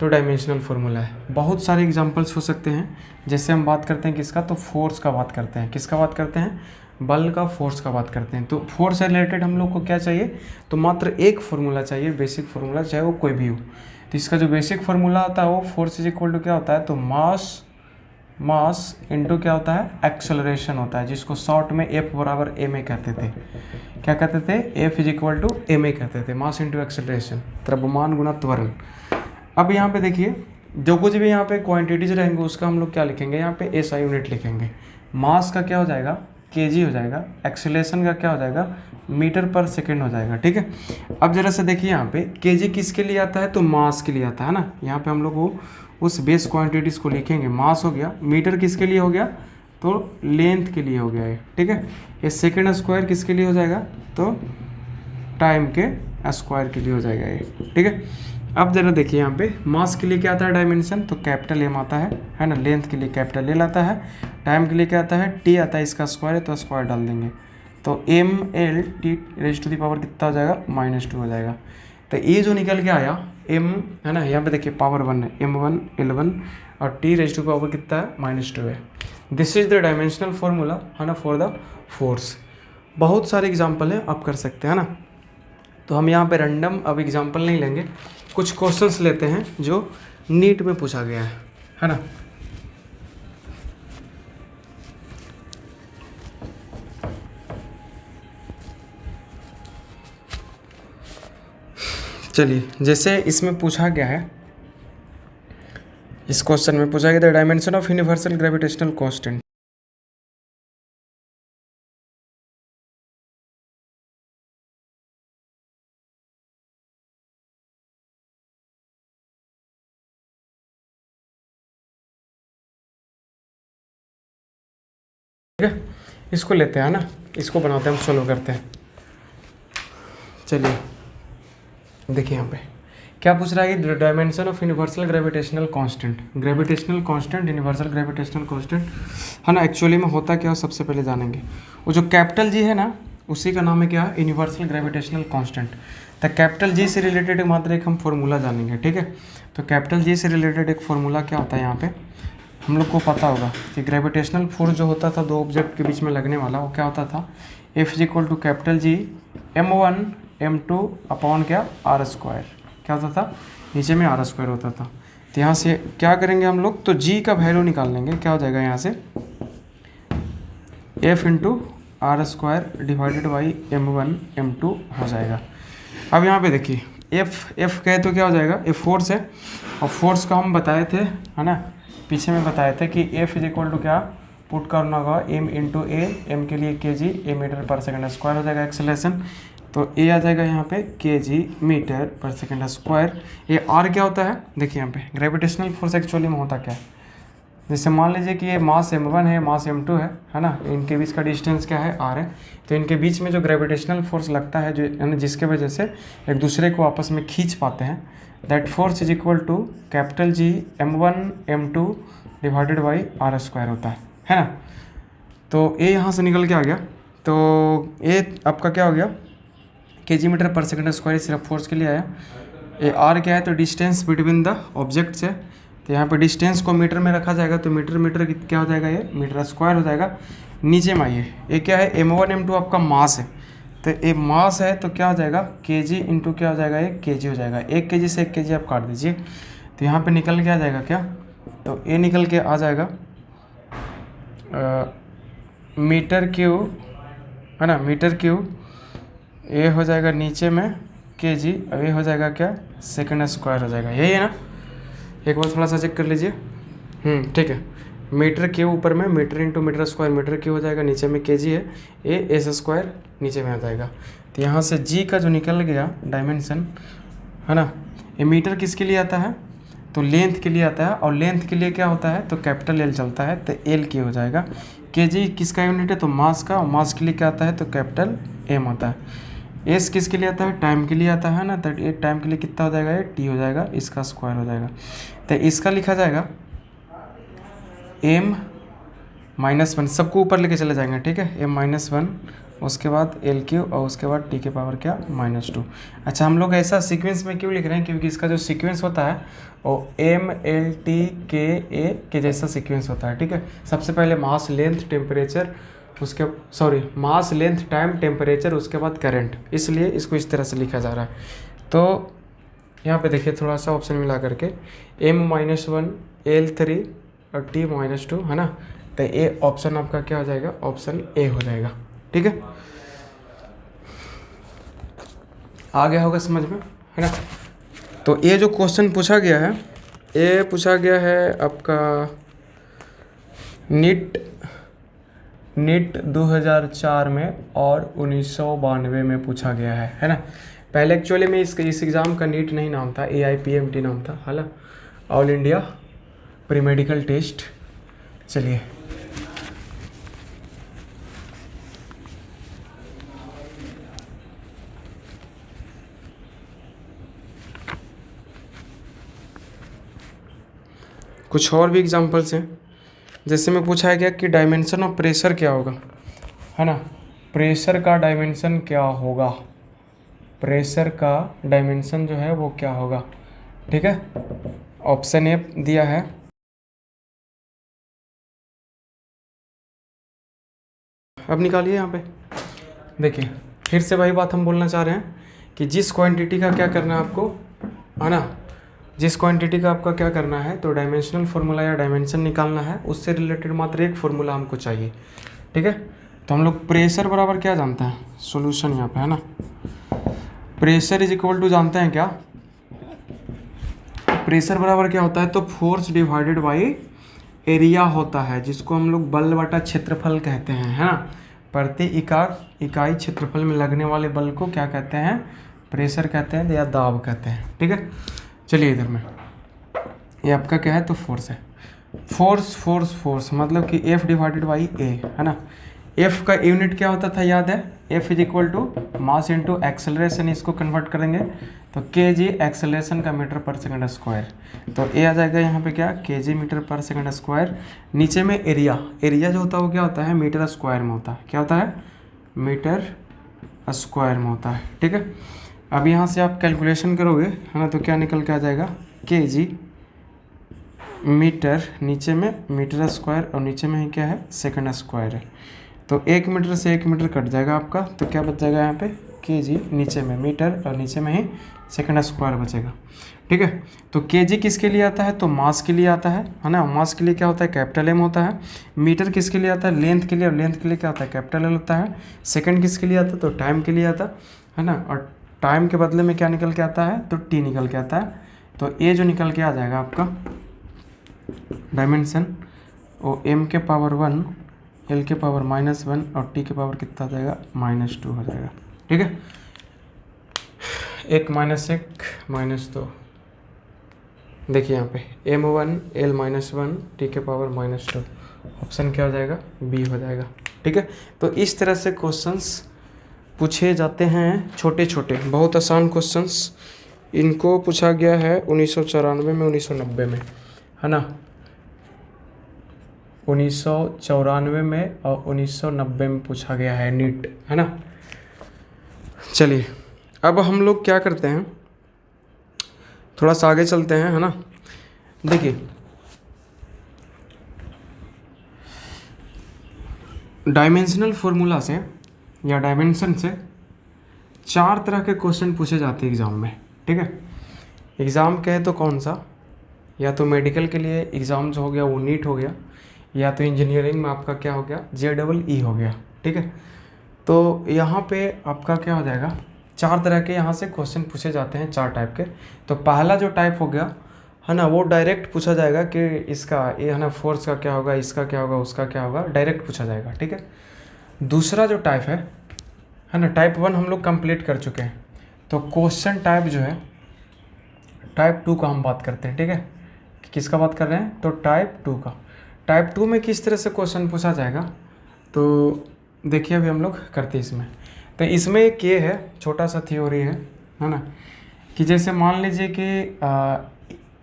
तो डायमेंशनल फार्मूला है। बहुत सारे एग्जांपल्स हो सकते हैं, जैसे हम बात करते हैं किसका, तो फोर्स का बात करते हैं, किसका बात करते हैं, बल का, फोर्स का बात करते हैं। तो फोर्स से रिलेटेड हम लोग को क्या चाहिए, तो मात्र एक फार्मूला चाहिए, बेसिक फार्मूला, चाहे वो कोई भी हो। तो इसका जो बेसिक फार्मूला होता है वो फोर्स इज इक्वल टू क्या होता है, तो मास इनटू क्या होता है, एक्सेलरेशन होता है, जिसको शॉर्ट में F बराबर ma कहते थे। क्या कहते थे, F is equal to ma कहते थे, मास इनटू एक्सेलरेशन, द्रव्यमान गुना त्वरण। अब यहाँ पे देखिए, जो कुछ भी यहाँ पे क्वांटिटीज रहेंगे उसका हम लोग क्या लिखेंगे, यहाँ पे SI यूनिट लिखेंगे। मास का क्या हो जाएगा, kg हो जाएगा, एक्सेलरेशन का क्या हो जाएगा, मीटर पर सेकेंड हो जाएगा, ठीक है। अब जरा से देखिए यहाँ पे kg किसके लिए आता है, तो मास के लिए आता है ना। यहाँ पे हम लोग वो उस बेस क्वांटिटीज़ को लिखेंगे, मास हो गया, मीटर किसके लिए हो गया, तो लेंथ के लिए हो गया ये, ठीक है। ये सेकेंड स्क्वायर किसके लिए हो जाएगा, तो टाइम के स्क्वायर के लिए हो जाएगा ये, ठीक है। अब जरा देखिए यहाँ पे मास के लिए क्या आता है, डायमेंशन, तो कैपिटल एम आता है ना। लेंथ के लिए कैपिटल एल आता है। टाइम के लिए क्या आता है, टी आता है, इसका स्क्वायर है तो स्क्वायर डाल देंगे, तो M L T raise to the power कितना हो जाएगा, -2 हो जाएगा। तो ये जो निकल के आया m, है ना, यहाँ पे देखिए पावर 1 है, m1 l1 और t रेज टू पावर कितना है, -2 है। This is the dimensional formula, है ना, फॉर द फोर्स। बहुत सारे एग्जांपल है, आप कर सकते हैं ना। तो हम यहाँ पे रैंडम अब एग्जांपल नहीं लेंगे, कुछ क्वेश्चंस लेते हैं जो नीट में पूछा गया है ना। चलिए, जैसे इसमें पूछा गया है, इस क्वेश्चन में पूछा गया the dimension of universal gravitational constant. ठीक है, इसको लेते हैं ना, इसको बनाते हैं, हम सोल्व करते हैं। चलिए देखिए यहाँ पे क्या पूछ रहा है कि dimension of universal gravitational constant, gravitational constant, universal gravitational constant, है ना। एक्चुअली में होता क्या, सबसे पहले जानेंगे। वो जो कैपिटल जी है ना, उसी का नाम है क्या, यूनिवर्सल ग्रेविटेशनल कांस्टेंट। तो कैपिटल जी से रिलेटेड मात्र एक हम फॉर्मूला जानेंगे, ठीक है। तो कैपिटल जी से रिलेटेड एक फॉर्मूला क्या होता है, यहाँ पे हम लोग को पता होगा कि ग्रेविटेशनल फोर्स जो होता था दो ऑब्जेक्ट के बीच में लगने वाला, वो क्या होता था, F is equal to capital G m1 m2 upon क्या, r², क्या होता था, नीचे में r² होता था। तो यहाँ से क्या करेंगे हम लोग, तो g का वैल्यू निकाल लेंगे, क्या हो जाएगा यहाँ से F into r² divided by m1 m2 हो जाएगा। अब यहाँ पे देखिए F कहे तो क्या हो जाएगा, F फोर्स है, और फोर्स का हम बताए थे, है ना, पीछे में बताए थे कि F इज इक्वल टू क्या, पुट करना होगा m इंटू ए, एम के लिए kg, ए मीटर पर सेकेंड स्क्वायर हो जाएगा एक्सेलरेशन, तो ए आ जाएगा यहाँ पे kg metre per second square. ये r क्या होता है, देखिए यहाँ पे ग्रेविटेशनल फोर्स एक्चुअली में होता क्या है, जैसे मान लीजिए कि ये मास m1 है, मास m2 है ना, इनके बीच का डिस्टेंस क्या है, r है। तो इनके बीच में जो ग्रेविटेशनल फोर्स लगता है, जो है ना, जिसके वजह से एक दूसरे को आपस में खींच पाते हैं, that force is equal to capital G m1 m2 divided by r² होता है ना। तो ये यहाँ से निकल के आ गया, तो ये आपका क्या हो गया, kg metre per second square, सिर्फ फोर्स के लिए आया। ये r क्या है, तो डिस्टेंस बिटवीन द ऑब्जेक्ट्स है। तो यहाँ पे डिस्टेंस को मीटर में रखा जाएगा, तो मीटर क्या हो जाएगा, ये मीटर स्क्वायर हो जाएगा। नीचे में आइए, ये क्या है, m1 m2 आपका मास है, तो ये मास है तो क्या हो जाएगा, kg इंटू क्या हो जाएगा, ये kg हो जाएगा। 1 kg से 1 kg आप काट दीजिए, तो यहाँ पे निकल के आ जाएगा क्या, तो ये निकल के आ जाएगा मीटर क्यूब, है ना, मीटर क्यूब, ये हो जाएगा नीचे में kg, अब ये हो जाएगा क्या, सेकेंड स्क्वायर हो जाएगा, यही है ना। एक बार थोड़ा सा चेक कर लीजिए, ठीक है। मीटर के ऊपर में metre into metre square metre cube हो जाएगा, नीचे में केजी है, ए एस स्क्वायर नीचे में आ जाएगा। तो यहाँ से जी का जो निकल गया डायमेंशन है ना, ये मीटर किसके लिए आता है, तो लेंथ के लिए आता है, और लेंथ के लिए क्या होता है, तो कैपिटल एल चलता है, तो एल के हो जाएगा। केजी किसका यूनिट है, तो मास का, और मास के लिए क्या आता है, तो कैपिटल एम होता है। एस किसके लिए आता है, टाइम के लिए आता है ना, तो ये टाइम के लिए कितना हो जाएगा, ये टी हो जाएगा, इसका स्क्वायर हो जाएगा। तो इसका लिखा जाएगा m -1, सबको ऊपर लेके चले जाएंगे, ठीक है, m -1, उसके बाद एल क्यू, और उसके बाद टी के पावर क्या, -2। अच्छा, हम लोग ऐसा सीक्वेंस में क्यों लिख रहे हैं, क्योंकि इसका जो सीक्वेंस होता है वो एम एल टी के ए के जैसा सीक्वेंस होता है, ठीक है। सबसे पहले मास लेंथ टेम्परेचर, उसके मास लेंथ टाइम टेम्परेचर, उसके बाद करंट, इसलिए इसको इस तरह से लिखा जा रहा है। तो यहाँ पे देखिए थोड़ा सा ऑप्शन मिला करके m -1 L3 और t -2 है ना, तो ये ऑप्शन आपका क्या हो जाएगा, ऑप्शन ए हो जाएगा, ठीक है। आ गया होगा समझ में, है ना। तो ये जो क्वेश्चन पूछा गया है, ये पूछा गया है आपका नीट 2004 में और 1992 में पूछा गया है ना। पहले एक्चुअली में इस एग्ज़ाम का नीट नहीं नाम था, AIPMT नाम था, है ना, all India pre medical test. चलिए कुछ और भी एग्जांपल्स हैं, जैसे में पूछा गया कि डायमेंशन ऑफ प्रेशर क्या होगा, है ना, प्रेशर का डायमेंशन क्या होगा, प्रेशर का डायमेंशन जो है वो क्या होगा, ठीक है। ऑप्शन ए दिया है, अब निकालिए यहाँ पे। देखिए फिर से वही बात हम बोलना चाह रहे हैं कि जिस क्वांटिटी का क्या करना है आपको, है ना, जिस क्वांटिटी का आपका क्या करना है, तो डायमेंशनल फार्मूला या डायमेंशन निकालना है, उससे रिलेटेड मात्र एक फार्मूला हमको चाहिए, ठीक है। तो हम लोग प्रेशर बराबर क्या जानते हैं, सॉल्यूशन यहाँ पे है ना, प्रेशर इज इक्वल टू जानते हैं क्या, प्रेशर बराबर क्या होता है, तो फोर्स डिवाइडेड बाई एरिया होता है, जिसको हम लोग बल बटा क्षेत्रफल कहते हैं, है ना। प्रति इकाई क्षेत्रफल में लगने वाले बल को क्या कहते हैं, प्रेशर कहते हैं या दाब कहते हैं, ठीक है। चलिए इधर में ये आपका क्या है, तो फोर्स है, फोर्स मतलब कि F डिवाइडेड बाई ए, है ना। F का यूनिट क्या होता था, याद है, F is equal to mass into acceleration, इसको कन्वर्ट करेंगे तो kg एक्सेलरेशन का मीटर पर सेकंड स्क्वायर, तो ए आ जाएगा यहाँ पे क्या, kg metre per second square. नीचे में एरिया जो होता है वो क्या होता है, मीटर स्क्वायर में होता है, क्या होता है, मीटर स्क्वायर में होता है, ठीक है। अब यहाँ से आप कैलकुलेशन करोगे, है ना, तो क्या निकल के आ जाएगा, kg मीटर, नीचे में मीटर स्क्वायर, और नीचे में ही क्या है, सेकंड स्क्वायर है, तो 1 मीटर से 1 मीटर कट जाएगा आपका, तो क्या बच जाएगा यहाँ पे, kg नीचे में मीटर और नीचे में ही सेकंड स्क्वायर बचेगा, ठीक है। तो kg किसके लिए आता है, तो मास के लिए आता है ना, मास के लिए क्या होता है, कैपिटल एम होता है। मीटर किसके लिए आता है, लेंथ के लिए, और लेंथ के लिए क्या होता है, कैपिटल एल होता है। सेकंड किसके लिए आता है, तो टाइम के लिए आता है ना, और टाइम के बदले में क्या निकल के आता है, तो टी निकल के आता है। तो ये जो निकल के आ जाएगा आपका डायमेंशन, वो m के पावर 1 l के पावर -1 और t के पावर कितना आ जाएगा, -2 हो जाएगा, ठीक है। 1 -1 -2, देखिए यहाँ पे m1 l -1 t के पावर -2, ऑप्शन क्या हो जाएगा, बी हो जाएगा, ठीक है। तो इस तरह से क्वेश्चंस पूछे जाते हैं, छोटे छोटे बहुत आसान क्वेश्चंस। इनको पूछा गया है 1994 में, 1990 में, है ना, 1994 में और 1990 में पूछा गया है नीट, है ना। चलिए अब हम लोग क्या करते हैं, थोड़ा सा आगे चलते हैं, है ना। देखिए डायमेंशनल फॉर्मूला से या डायमेंशन से 4 तरह के क्वेश्चन पूछे जाते हैं एग्ज़ाम में, ठीक है। एग्ज़ाम कहे तो कौन सा, या तो मेडिकल के लिए एग्ज़ाम जो हो गया वो नीट हो गया, या तो इंजीनियरिंग में आपका क्या हो गया, JEE हो गया, ठीक है। तो यहाँ पे आपका क्या हो जाएगा, 4 तरह के यहाँ से क्वेश्चन पूछे जाते हैं, 4 टाइप के। तो पहला जो टाइप हो गया है ना, वो डायरेक्ट पूछा जाएगा कि इसका ये है ना फोर्स का क्या होगा, इसका क्या होगा, उसका क्या होगा, डायरेक्ट पूछा जाएगा। ठीक है। दूसरा जो टाइप है ना, टाइप 1 हम लोग कंप्लीट कर चुके हैं। तो क्वेश्चन टाइप जो है टाइप 2 का हम बात करते हैं। ठीक है, किसका बात कर रहे हैं, तो टाइप 2 का। टाइप 2 में किस तरह से क्वेश्चन पूछा जाएगा, तो देखिए अभी हम लोग करते हैं इसमें। तो इसमें एक ये है, छोटा सा थ्योरी है ना, कि जैसे मान लीजिए कि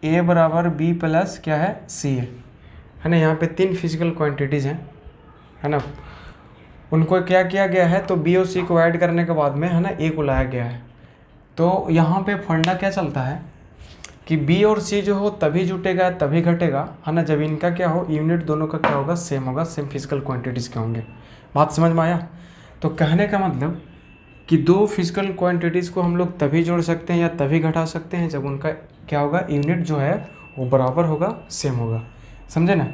ए बराबर बी प्लस क्या है सी है ना। यहाँ पे 3 फिजिकल क्वांटिटीज़ हैं, है ना। उनको क्या किया गया है, तो बी और सी को ऐड करने के बाद में है ना ए को लाया गया है। तो यहाँ पे फंडा क्या चलता है कि बी और सी जो हो तभी जुटेगा तभी घटेगा, है ना, जब इनका क्या हो, यूनिट दोनों का क्या होगा, सेम होगा, सेम फिजिकल क्वांटिटीज़ के होंगे। बात समझ में आया। तो कहने का मतलब कि 2 फिजिकल क्वांटिटीज़ को हम लोग तभी जोड़ सकते हैं या तभी घटा सकते हैं जब उनका क्या होगा, यूनिट जो है वो बराबर होगा, सेम होगा। समझे ना।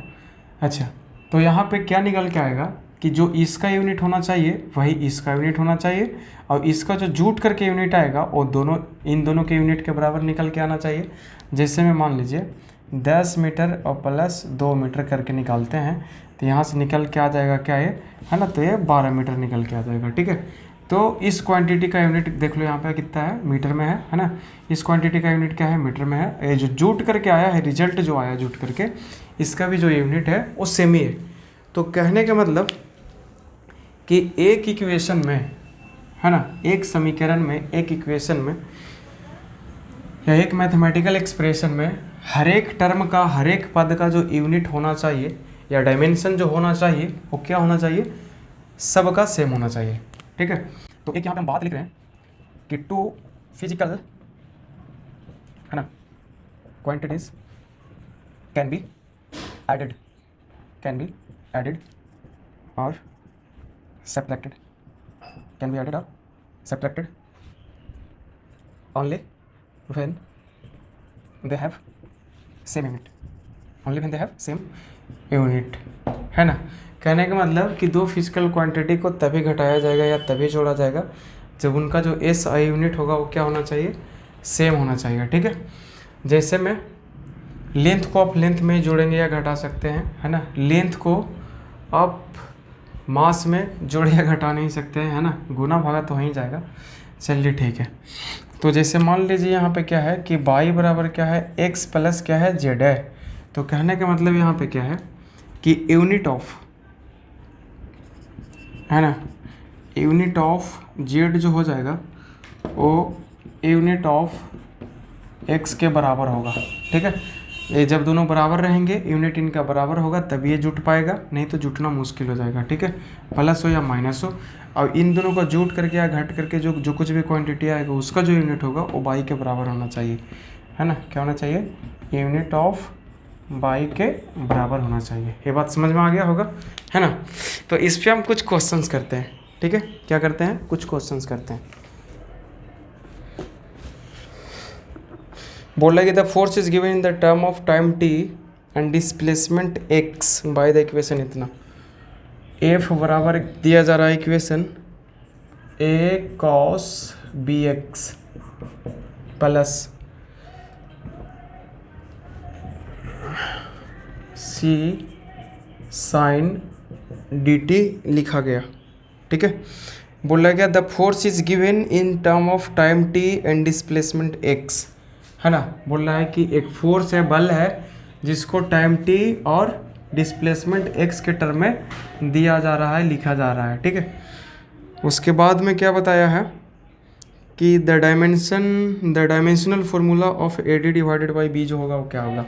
अच्छा, तो यहाँ पे क्या निकल के आएगा कि जो इसका यूनिट होना चाहिए वही इसका यूनिट होना चाहिए, और इसका जो जूट करके यूनिट आएगा वो दोनों इन दोनों के यूनिट के बराबर निकल के आना चाहिए। जैसे में मान लीजिए 10 मीटर और प्लस 2 मीटर करके निकालते हैं, तो यहाँ से निकल के आ जाएगा क्या ये, है ना, तो ये 12 मीटर निकल के आ जाएगा। ठीक है। तो इस क्वांटिटी का यूनिट देख लो यहाँ पे कितना है, मीटर में है ना। इस क्वांटिटी का यूनिट क्या है, मीटर में है। ये जो जूट करके आया है, रिजल्ट जो आया जूट करके, इसका भी जो यूनिट है वो सेम ही है। तो कहने का मतलब कि एक इक्वेशन में, है ना, एक समीकरण में, एक इक्वेशन में या एक मैथमेटिकल एक्सप्रेशन में हर एक टर्म का, हर एक पद का जो यूनिट होना चाहिए या डायमेंशन जो होना चाहिए वो क्या होना चाहिए, सबका सेम होना चाहिए। ठीक है। तो एक यहाँ पे हम बात लिख रहे हैं कि 2 फिजिकल, है ना, क्वांटिटीज कैन बी एडेड और subtracted, can be added or subtracted only when they have same unit, only when they have same unit, है ना। कहने का मतलब कि 2 फिजिकल क्वांटिटी को तभी घटाया जाएगा या तभी जोड़ा जाएगा जब उनका जो एस आई यूनिट होगा वो क्या होना चाहिए, सेम होना चाहिए। ठीक है। जैसे में लेंथ को आप लेंथ में जोड़ेंगे या घटा सकते हैं, है ना। लेंथ को आप मास में जोड़ या घटा नहीं सकते हैं, है ना, गुना भागा तो हो ही जाएगा। चलिए ठीक है। तो जैसे मान लीजिए यहाँ पे क्या है कि y बराबर क्या है, x प्लस क्या है z है। तो कहने का मतलब यहाँ पे क्या है कि यूनिट ऑफ, है ना, यूनिट ऑफ z जो हो जाएगा वो यूनिट ऑफ x के बराबर होगा। ठीक है। ये जब दोनों बराबर रहेंगे, यूनिट इनका बराबर होगा, तभी ये जुट पाएगा, नहीं तो जुटना मुश्किल हो जाएगा। ठीक है। प्लस हो या माइनस हो, और इन दोनों का जुट करके या घट करके जो कुछ भी क्वांटिटी आएगा उसका जो यूनिट होगा वो बाई के बराबर होना चाहिए, है ना। क्या होना चाहिए, यूनिट ऑफ बाई के बराबर होना चाहिए। ये बात समझ में आ गया होगा, है ना। तो इस पर हम कुछ क्वेश्चंस करते हैं। ठीक है। क्या करते हैं, कुछ क्वेश्चंस करते हैं। बोला कि the force is given in the term of time t and displacement x by the equation इतना। f बराबर दिया जा रहा है equation a cos bx plus c sin dt लिखा गया। ठीक है। बोला गया the force is given in term of time t and displacement x, है ना। बोल रहा है कि एक फोर्स है, बल है, जिसको टाइम t और डिस्प्लेसमेंट x के टर्म में दिया जा रहा है, लिखा जा रहा है। ठीक है। उसके बाद में क्या बताया है कि the dimensional formula of A D divided by B जो होगा वो क्या होगा,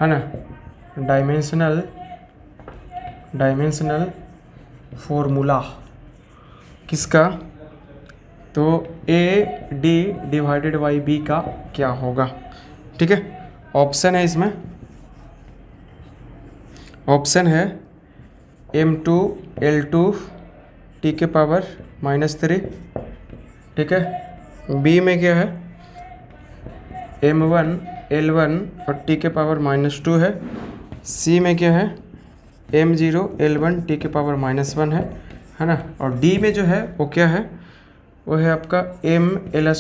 है ना। डायमेंशनल फार्मूला किसका, तो A D divided by B का क्या होगा। ठीक है। ऑप्शन है इसमें, ऑप्शन है m2 L2 t के पावर -3। ठीक है। बी में क्या है, m1 L1 और t के पावर -2 है। सी में क्या है, m0 L1 t के पावर -1 है ना। और डी में जो है वो क्या है, वो है आपका m L²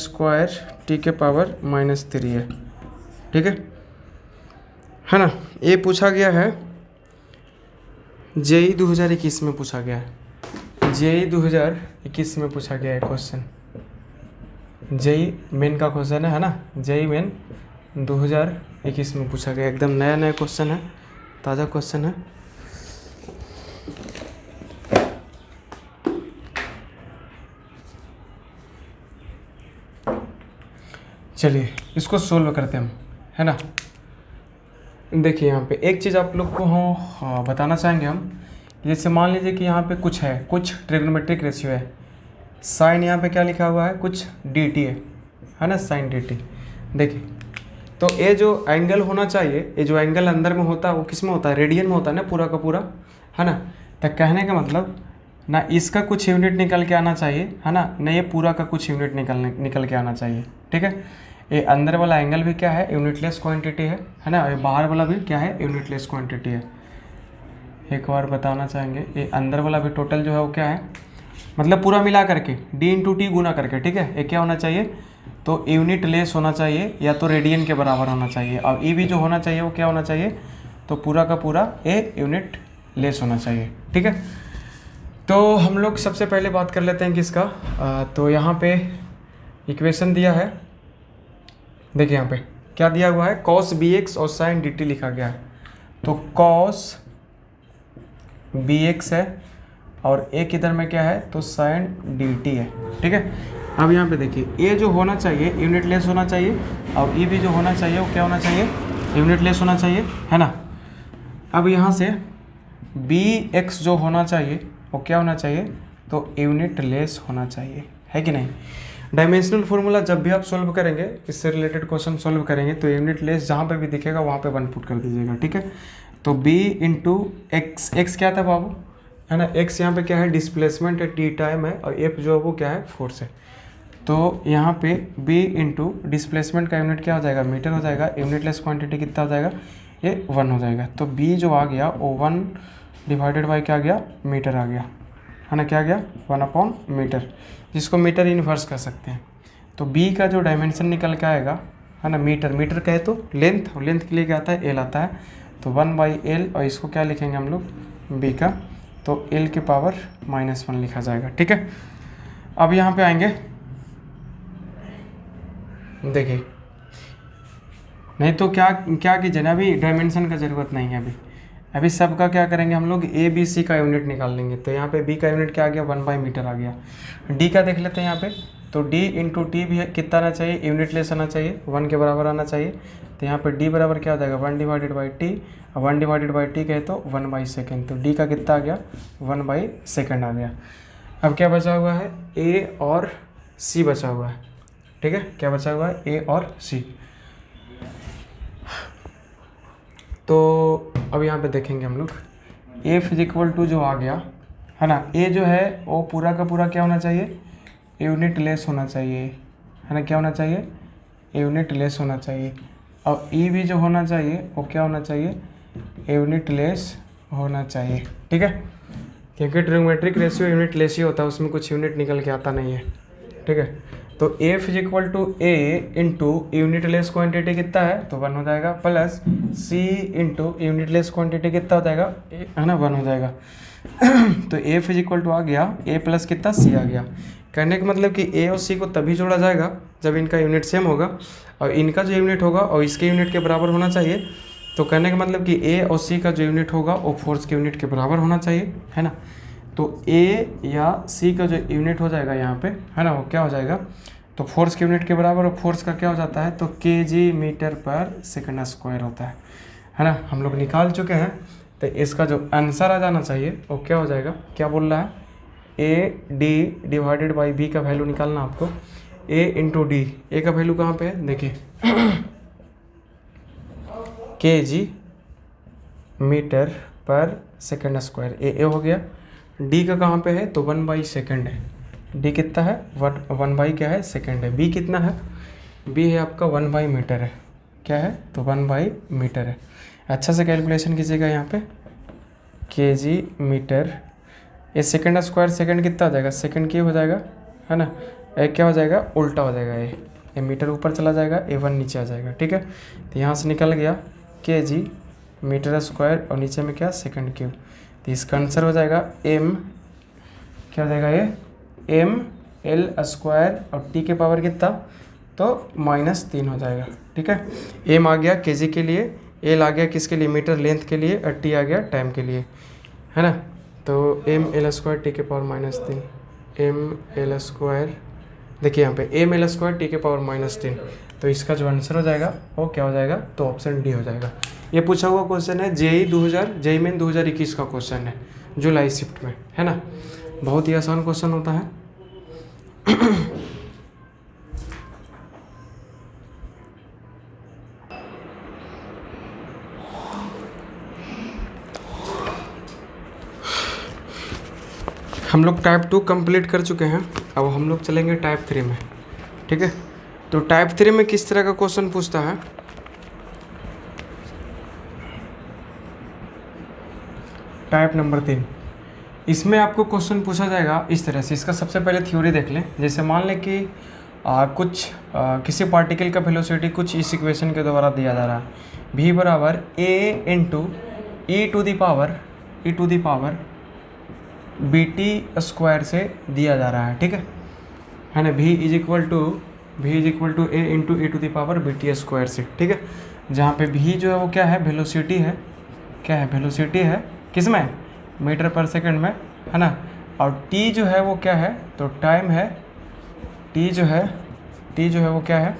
t के पावर -3 है। ठीक है। है ना। ये पूछा गया है जेई 2021 में पूछा गया है, जेई 2021 में पूछा गया है क्वेश्चन, जेई मेन का क्वेश्चन है ना, जेई मेन 2021 में पूछा गया, एकदम नया नया क्वेश्चन है, ताज़ा क्वेश्चन है। चलिए इसको सोल्व करते हैं हम, है ना। देखिए यहाँ पे एक चीज़ आप लोग को हम बताना चाहेंगे हम, जैसे मान लीजिए कि यहाँ पे कुछ है, कुछ ट्रिग्नोमेट्रिक रेशियो है, साइन यहाँ पे क्या लिखा हुआ है, कुछ डी टी है ना, साइन डी टी। देखिए तो ये जो एंगल होना चाहिए, ये जो एंगल अंदर में होता है वो किस में होता है, रेडियन में होता है ना पूरा का पूरा, है ना। तो कहने का मतलब ना इसका कुछ यूनिट निकल के आना चाहिए, है ना, ना ये पूरा का कुछ यूनिट निकल के आना चाहिए, ठीक है। ये अंदर वाला एंगल भी क्या है, यूनिटलेस क्वांटिटी है ना, ये बाहर वाला भी क्या है, यूनिटलेस क्वांटिटी है। एक बार बताना चाहेंगे, ये अंदर वाला भी टोटल जो है वो क्या है, मतलब पूरा मिला करके d इंटू टी गुना करके, ठीक है। ये क्या होना चाहिए, तो यूनिट लेस होना चाहिए या तो रेडियन के बराबर होना चाहिए, और ये भी जो होना चाहिए वो क्या होना चाहिए, तो पूरा का पूरा ये यूनिट लेस होना चाहिए, ठीक है। तो हम लोग सबसे पहले बात कर लेते हैं किसका, तो यहाँ पे इक्वेशन दिया है, देखिए यहाँ पे क्या दिया हुआ है, cos bx और sin dt लिखा गया है। तो cos bx है और एक इधर में क्या है, तो sin dt है, ठीक है। अब यहाँ पे देखिए ये जो होना चाहिए यूनिट लेस होना चाहिए, और ये भी जो होना चाहिए वो क्या होना चाहिए, यूनिट लेस होना चाहिए, है ना। अब यहाँ से bx जो होना चाहिए वो क्या होना चाहिए, तो यूनिट लेस होना चाहिए, है कि नहीं। डायमेंशनल फार्मूला जब भी आप सोल्व करेंगे, इससे रिलेटेड क्वेश्चन सोल्व करेंगे, तो यूनिट लेस जहाँ पे भी दिखेगा वहाँ पे 1 पुट कर दीजिएगा, ठीक है। तो b इंटू एक्स, एक्स क्या था बाबू, है ना, एक्स यहाँ पे क्या है, डिस्प्लेसमेंट है, टी टाइम है, और एफ जो है वो क्या है, फोर्स है। तो यहाँ पे b इंटू डिस्प्लेसमेंट का यूनिट क्या हो जाएगा, मीटर हो जाएगा, यूनिट लेस क्वान्टिटी कितना हो जाएगा, ये 1 हो जाएगा। तो b जो आ गया वो 1 डिवाइडेड बाई क्या आ गया, मीटर आ गया, है ना, क्या आ गया, 1/मीटर, जिसको मीटर इन्वर्स कर सकते हैं। तो b का जो डायमेंशन निकल के आएगा, है ना, मीटर, मीटर कहे तो लेंथ, और लेंथ के लिए क्या आता है, l आता है, तो 1/l, और इसको क्या लिखेंगे हम लोग, b का, तो l की पावर -1 लिखा जाएगा, ठीक है। अब यहाँ पे आएंगे, देखिए नहीं तो क्या क्या कीजिए ना, अभी डायमेंशन का ज़रूरत नहीं है, अभी सबका क्या करेंगे हम लोग, ए बी सी का यूनिट निकाल लेंगे। तो यहाँ पे बी का यूनिट क्या आ गया, 1/मीटर आ गया। डी का देख लेते हैं यहाँ पे, तो डी इंटू टी भी कितना आना चाहिए, यूनिट लेस आना चाहिए, 1 के बराबर आना चाहिए। तो यहाँ पे डी बराबर क्या हो जाएगा, 1 divided by T, 1 divided by T कहे तो 1/सेकेंड, तो डी का कितना आ गया, 1/सेकेंड आ गया। अब क्या बचा हुआ है, ए और सी बचा हुआ है, ठीक है, क्या बचा हुआ है, ए और सी। तो अब यहाँ पे देखेंगे हम लोग, एफ इज इक्वल टू जो आ गया, है ना, ए जो है वो पूरा का पूरा क्या होना चाहिए, यूनिट लेस होना चाहिए, है ना, क्या होना चाहिए, यूनिट लेस होना चाहिए। और ई भी जो होना चाहिए वो क्या होना चाहिए, यूनिट लेस होना चाहिए, ठीक है, क्योंकि ट्रिग्नोमेट्रिक रेशियो यूनिट लेस ही होता है, उसमें कुछ यूनिट निकल के आता नहीं है, ठीक है। तो F is equal to A into unitless quantity कितना है, तो 1 हो जाएगा, plus C into unitless quantity कितना हो जाएगा, है ना, 1 हो जाएगा। तो एफ इज इक्वल टू आ गया, ए प्लस कितना, सी आ गया। कहने का मतलब कि ए और सी को तभी जोड़ा जाएगा जब इनका यूनिट सेम होगा, और इनका जो यूनिट होगा और इसके यूनिट के बराबर होना चाहिए। तो कहने का मतलब कि ए और सी का जो यूनिट होगा वो फोर्स के यूनिट के बराबर होना चाहिए, है ना। तो ए या सी का जो यूनिट हो जाएगा यहाँ पे, है ना, वो क्या हो जाएगा, तो फोर्स के यूनिट के बराबर, और फोर्स का क्या हो जाता है, तो kg metre per second square होता है ना। हम लोग निकाल चुके हैं, तो इसका जो आंसर आ जाना चाहिए वो क्या हो जाएगा, क्या बोल रहा है, A D divided by B का वैल्यू निकालना आपको, ए इंटू डी, ए का वैल्यू कहाँ पे है, देखिए kg metre per second square, ए हो गया। डी का कहाँ पे है, तो 1/सेकेंड है, डी कितना है, 1 क्या है, सेकेंड है। बी कितना है, बी है आपका 1/मीटर है, क्या है, तो 1/मीटर है। अच्छा से कैलकुलेशन कीजिएगा यहाँ पे, kg मीटर, ये सेकंड स्क्वायर, सेकंड कितना हो जाएगा, सेकंड की हो जाएगा, है ना, एक क्या हो जाएगा, उल्टा हो जाएगा, ये मीटर ऊपर चला जाएगा, A1 नीचे आ जाएगा, ठीक है। तो यहाँ से निकल गया kg मीटर स्क्वायर और नीचे में क्या सेकंड क्यूब। तो इसका आंसर हो जाएगा m, क्या हो जाएगा ये m l स्क्वायर और t के पावर कितना, तो -3 हो जाएगा। ठीक है, m आ गया kg के लिए, l आ गया किसके लिए, मीटर लेंथ के लिए, और t आ गया टाइम के लिए, है ना। तो m l स्क्वायर टी के पावर -3, m l स्क्वायर, देखिए यहाँ पे m l स्क्वायर टी के पावर -3, तो इसका जो आंसर हो जाएगा वो क्या हो जाएगा, तो ऑप्शन डी हो जाएगा। ये पूछा हुआ क्वेश्चन है जेईई मेन 2021 का क्वेश्चन है, जुलाई शिफ्ट में, है ना। बहुत ही आसान क्वेश्चन होता है। हम लोग टाइप 2 कंप्लीट कर चुके हैं, अब हम लोग चलेंगे टाइप 3 में। ठीक है, तो टाइप 3 में किस तरह का क्वेश्चन पूछता है, टाइप नंबर 3, इसमें आपको क्वेश्चन पूछा जाएगा इस तरह से। इसका सबसे पहले थ्योरी देख लें। जैसे मान लें कि किसी पार्टिकल का वेलोसिटी कुछ इस इक्वेशन के द्वारा दिया जा रहा है, v बराबर a into E to the power bt square से दिया जा रहा है। ठीक है ना, v is equal to a into E to the power bt square से। ठीक है, जहाँ पे v जो है वो क्या है, वेलोसिटी है, क्या है, वेलोसिटी है, किस में, मीटर पर सेकंड में, है ना। और t जो है वो क्या है, तो टाइम है, t जो है वो क्या है,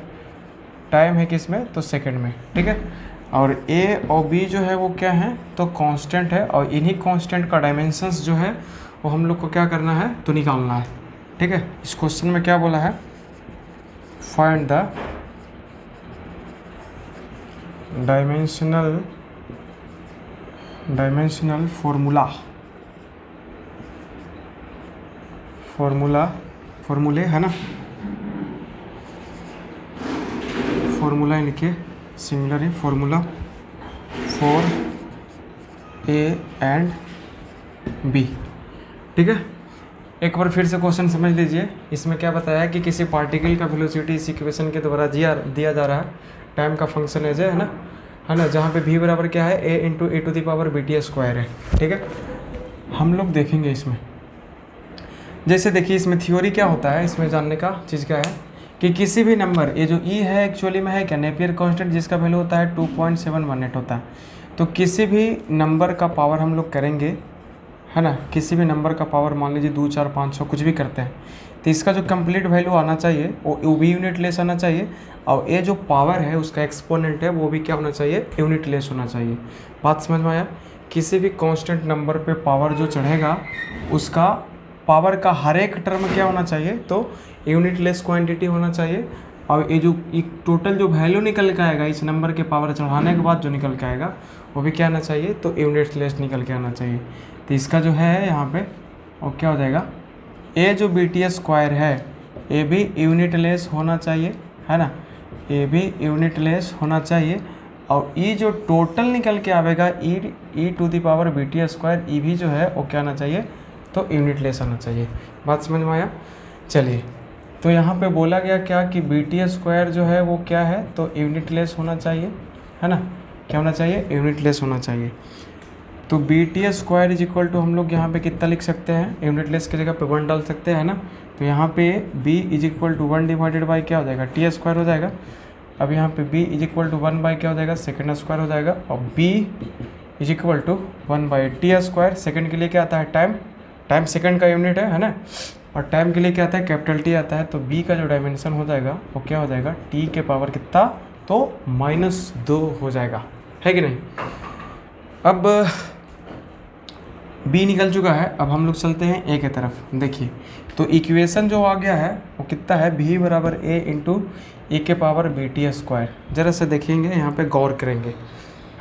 टाइम है किस में, तो सेकंड में। ठीक है, और a और b जो है वो क्या है, तो कांस्टेंट है, और इन्हीं कांस्टेंट का डायमेंशंस जो है वो हम लोग को क्या करना है, तो निकालना है। ठीक है, इस क्वेश्चन में क्या बोला है, फाइंड द डायमेंशनल फॉर्मूले, है ना, फॉर्मूला लिखिए, सिंगुलर है, formula for a and b। ठीक है, एक बार फिर से क्वेश्चन समझ लीजिए। इसमें क्या बताया है कि किसी पार्टिकल का वेलोसिटी इस इक्वेशन के द्वारा दिया जा रहा है, टाइम का फंक्शन है ना, जहाँ पे v बराबर क्या है, a into E to the power bt square है। ठीक है, हम लोग देखेंगे इसमें, जैसे देखिए इसमें थ्योरी क्या होता है, इसमें जानने का चीज़ क्या है कि किसी भी नंबर, ये जो e है एक्चुअली में है क्या, नेपियर कांस्टेंट, जिसका वैल्यू होता है 2.718 होता है। तो किसी भी नंबर का पावर हम लोग करेंगे, है ना, किसी भी नंबर का पावर मान लीजिए 2, 4, 5, 6 कुछ भी करते हैं, तो इसका जो कंप्लीट वैल्यू आना चाहिए वो भी यूनिट लेस आना चाहिए, और ये जो पावर है उसका एक्सपोनेंट है वो भी क्या होना चाहिए, यूनिट लेस होना चाहिए। बात समझ में आया, किसी भी कांस्टेंट नंबर पे पावर जो चढ़ेगा उसका पावर का हर एक टर्म क्या होना चाहिए, तो यूनिट लेस क्वांटिटी होना चाहिए, और ये जो टोटल जो वैल्यू निकल के आएगा इस नंबर के पावर चढ़ाने के बाद जो निकल के आएगा वो भी क्या आना चाहिए, तो यूनिट लेस निकल के आना चाहिए। तो इसका जो है यहाँ पे वो क्या हो जाएगा, ए जो bt स्क्वायर है ये भी यूनिट लेस होना चाहिए, है ना, ये भी यूनिट लेस होना चाहिए, और ई जो टोटल निकल के आएगा e to the power bt square, e भी जो है वो क्या आना चाहिए, तो यूनिट लेस आना चाहिए। बात समझ में आया। चलिए, तो यहाँ पे बोला गया क्या कि bt स्क्वायर जो है वो क्या है, तो यूनिट लेस होना चाहिए, है ना, क्या होना चाहिए, यूनिट लेस होना चाहिए। तो bt square is equal to हम लोग यहाँ पे कितना लिख सकते हैं, यूनिट लेस की जगह पे 1 डाल सकते हैं, है ना। तो यहाँ पे b is equal to 1 divided by क्या हो जाएगा, t स्क्वायर हो जाएगा। अब यहाँ पे b is equal to 1 by क्या हो जाएगा, सेकेंड स्क्वायर हो जाएगा, और b is equal to 1 by T square. Second के लिए क्या आता है, टाइम सेकेंड का यूनिट है ना, और टाइम के लिए क्या आता है, कैपिटल टी आता है। तो b का जो डायमेंशन हो जाएगा वो क्या हो जाएगा, t के पावर कितना, तो -2 हो जाएगा, है कि नहीं। अब b निकल चुका है, अब हम लोग चलते हैं a की तरफ। देखिए तो इक्वेशन जो आ गया है वो कितना है, v बराबर a इंटू ई के पावर bt स्क्वायर। ज़रा से देखेंगे यहाँ पे, गौर करेंगे,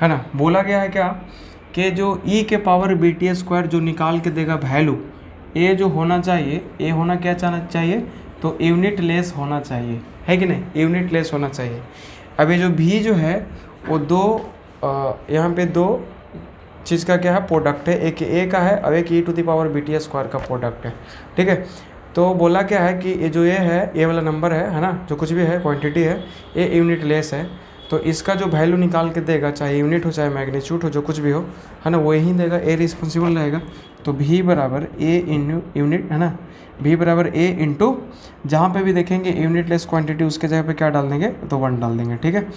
है ना। बोला गया है क्या कि जो e के पावर bt स्क्वायर जो निकाल के देगा वैल्यू, a जो होना चाहिए, a होना क्या चाहिए, तो यूनिट लेस होना चाहिए, है कि नहीं, यूनिट लेस होना चाहिए। अब ये जो v जो है वो यहाँ पे दो चीज़ का क्या है, प्रोडक्ट है, एक a का है और एक e to the power bt square का प्रोडक्ट है। ठीक है, तो बोला क्या है कि ये जो a है, ये वाला नंबर है ना, जो कुछ भी है क्वांटिटी है, ये यूनिट लेस है। तो इसका जो वैल्यू निकाल के देगा, चाहे यूनिट हो चाहे मैग्नीट्यूड हो, जो कुछ भी हो, है ना, वो यही देगा, ए रिस्पॉन्सिबल रहेगा। तो भी बराबर ए इन यूनिट, है ना, भी बराबर ए इंटू, जहाँ पे भी देखेंगे यूनिट लेस क्वांटिटी उसके जगह पे क्या डाल देंगे, तो 1 डाल देंगे, ठीक है।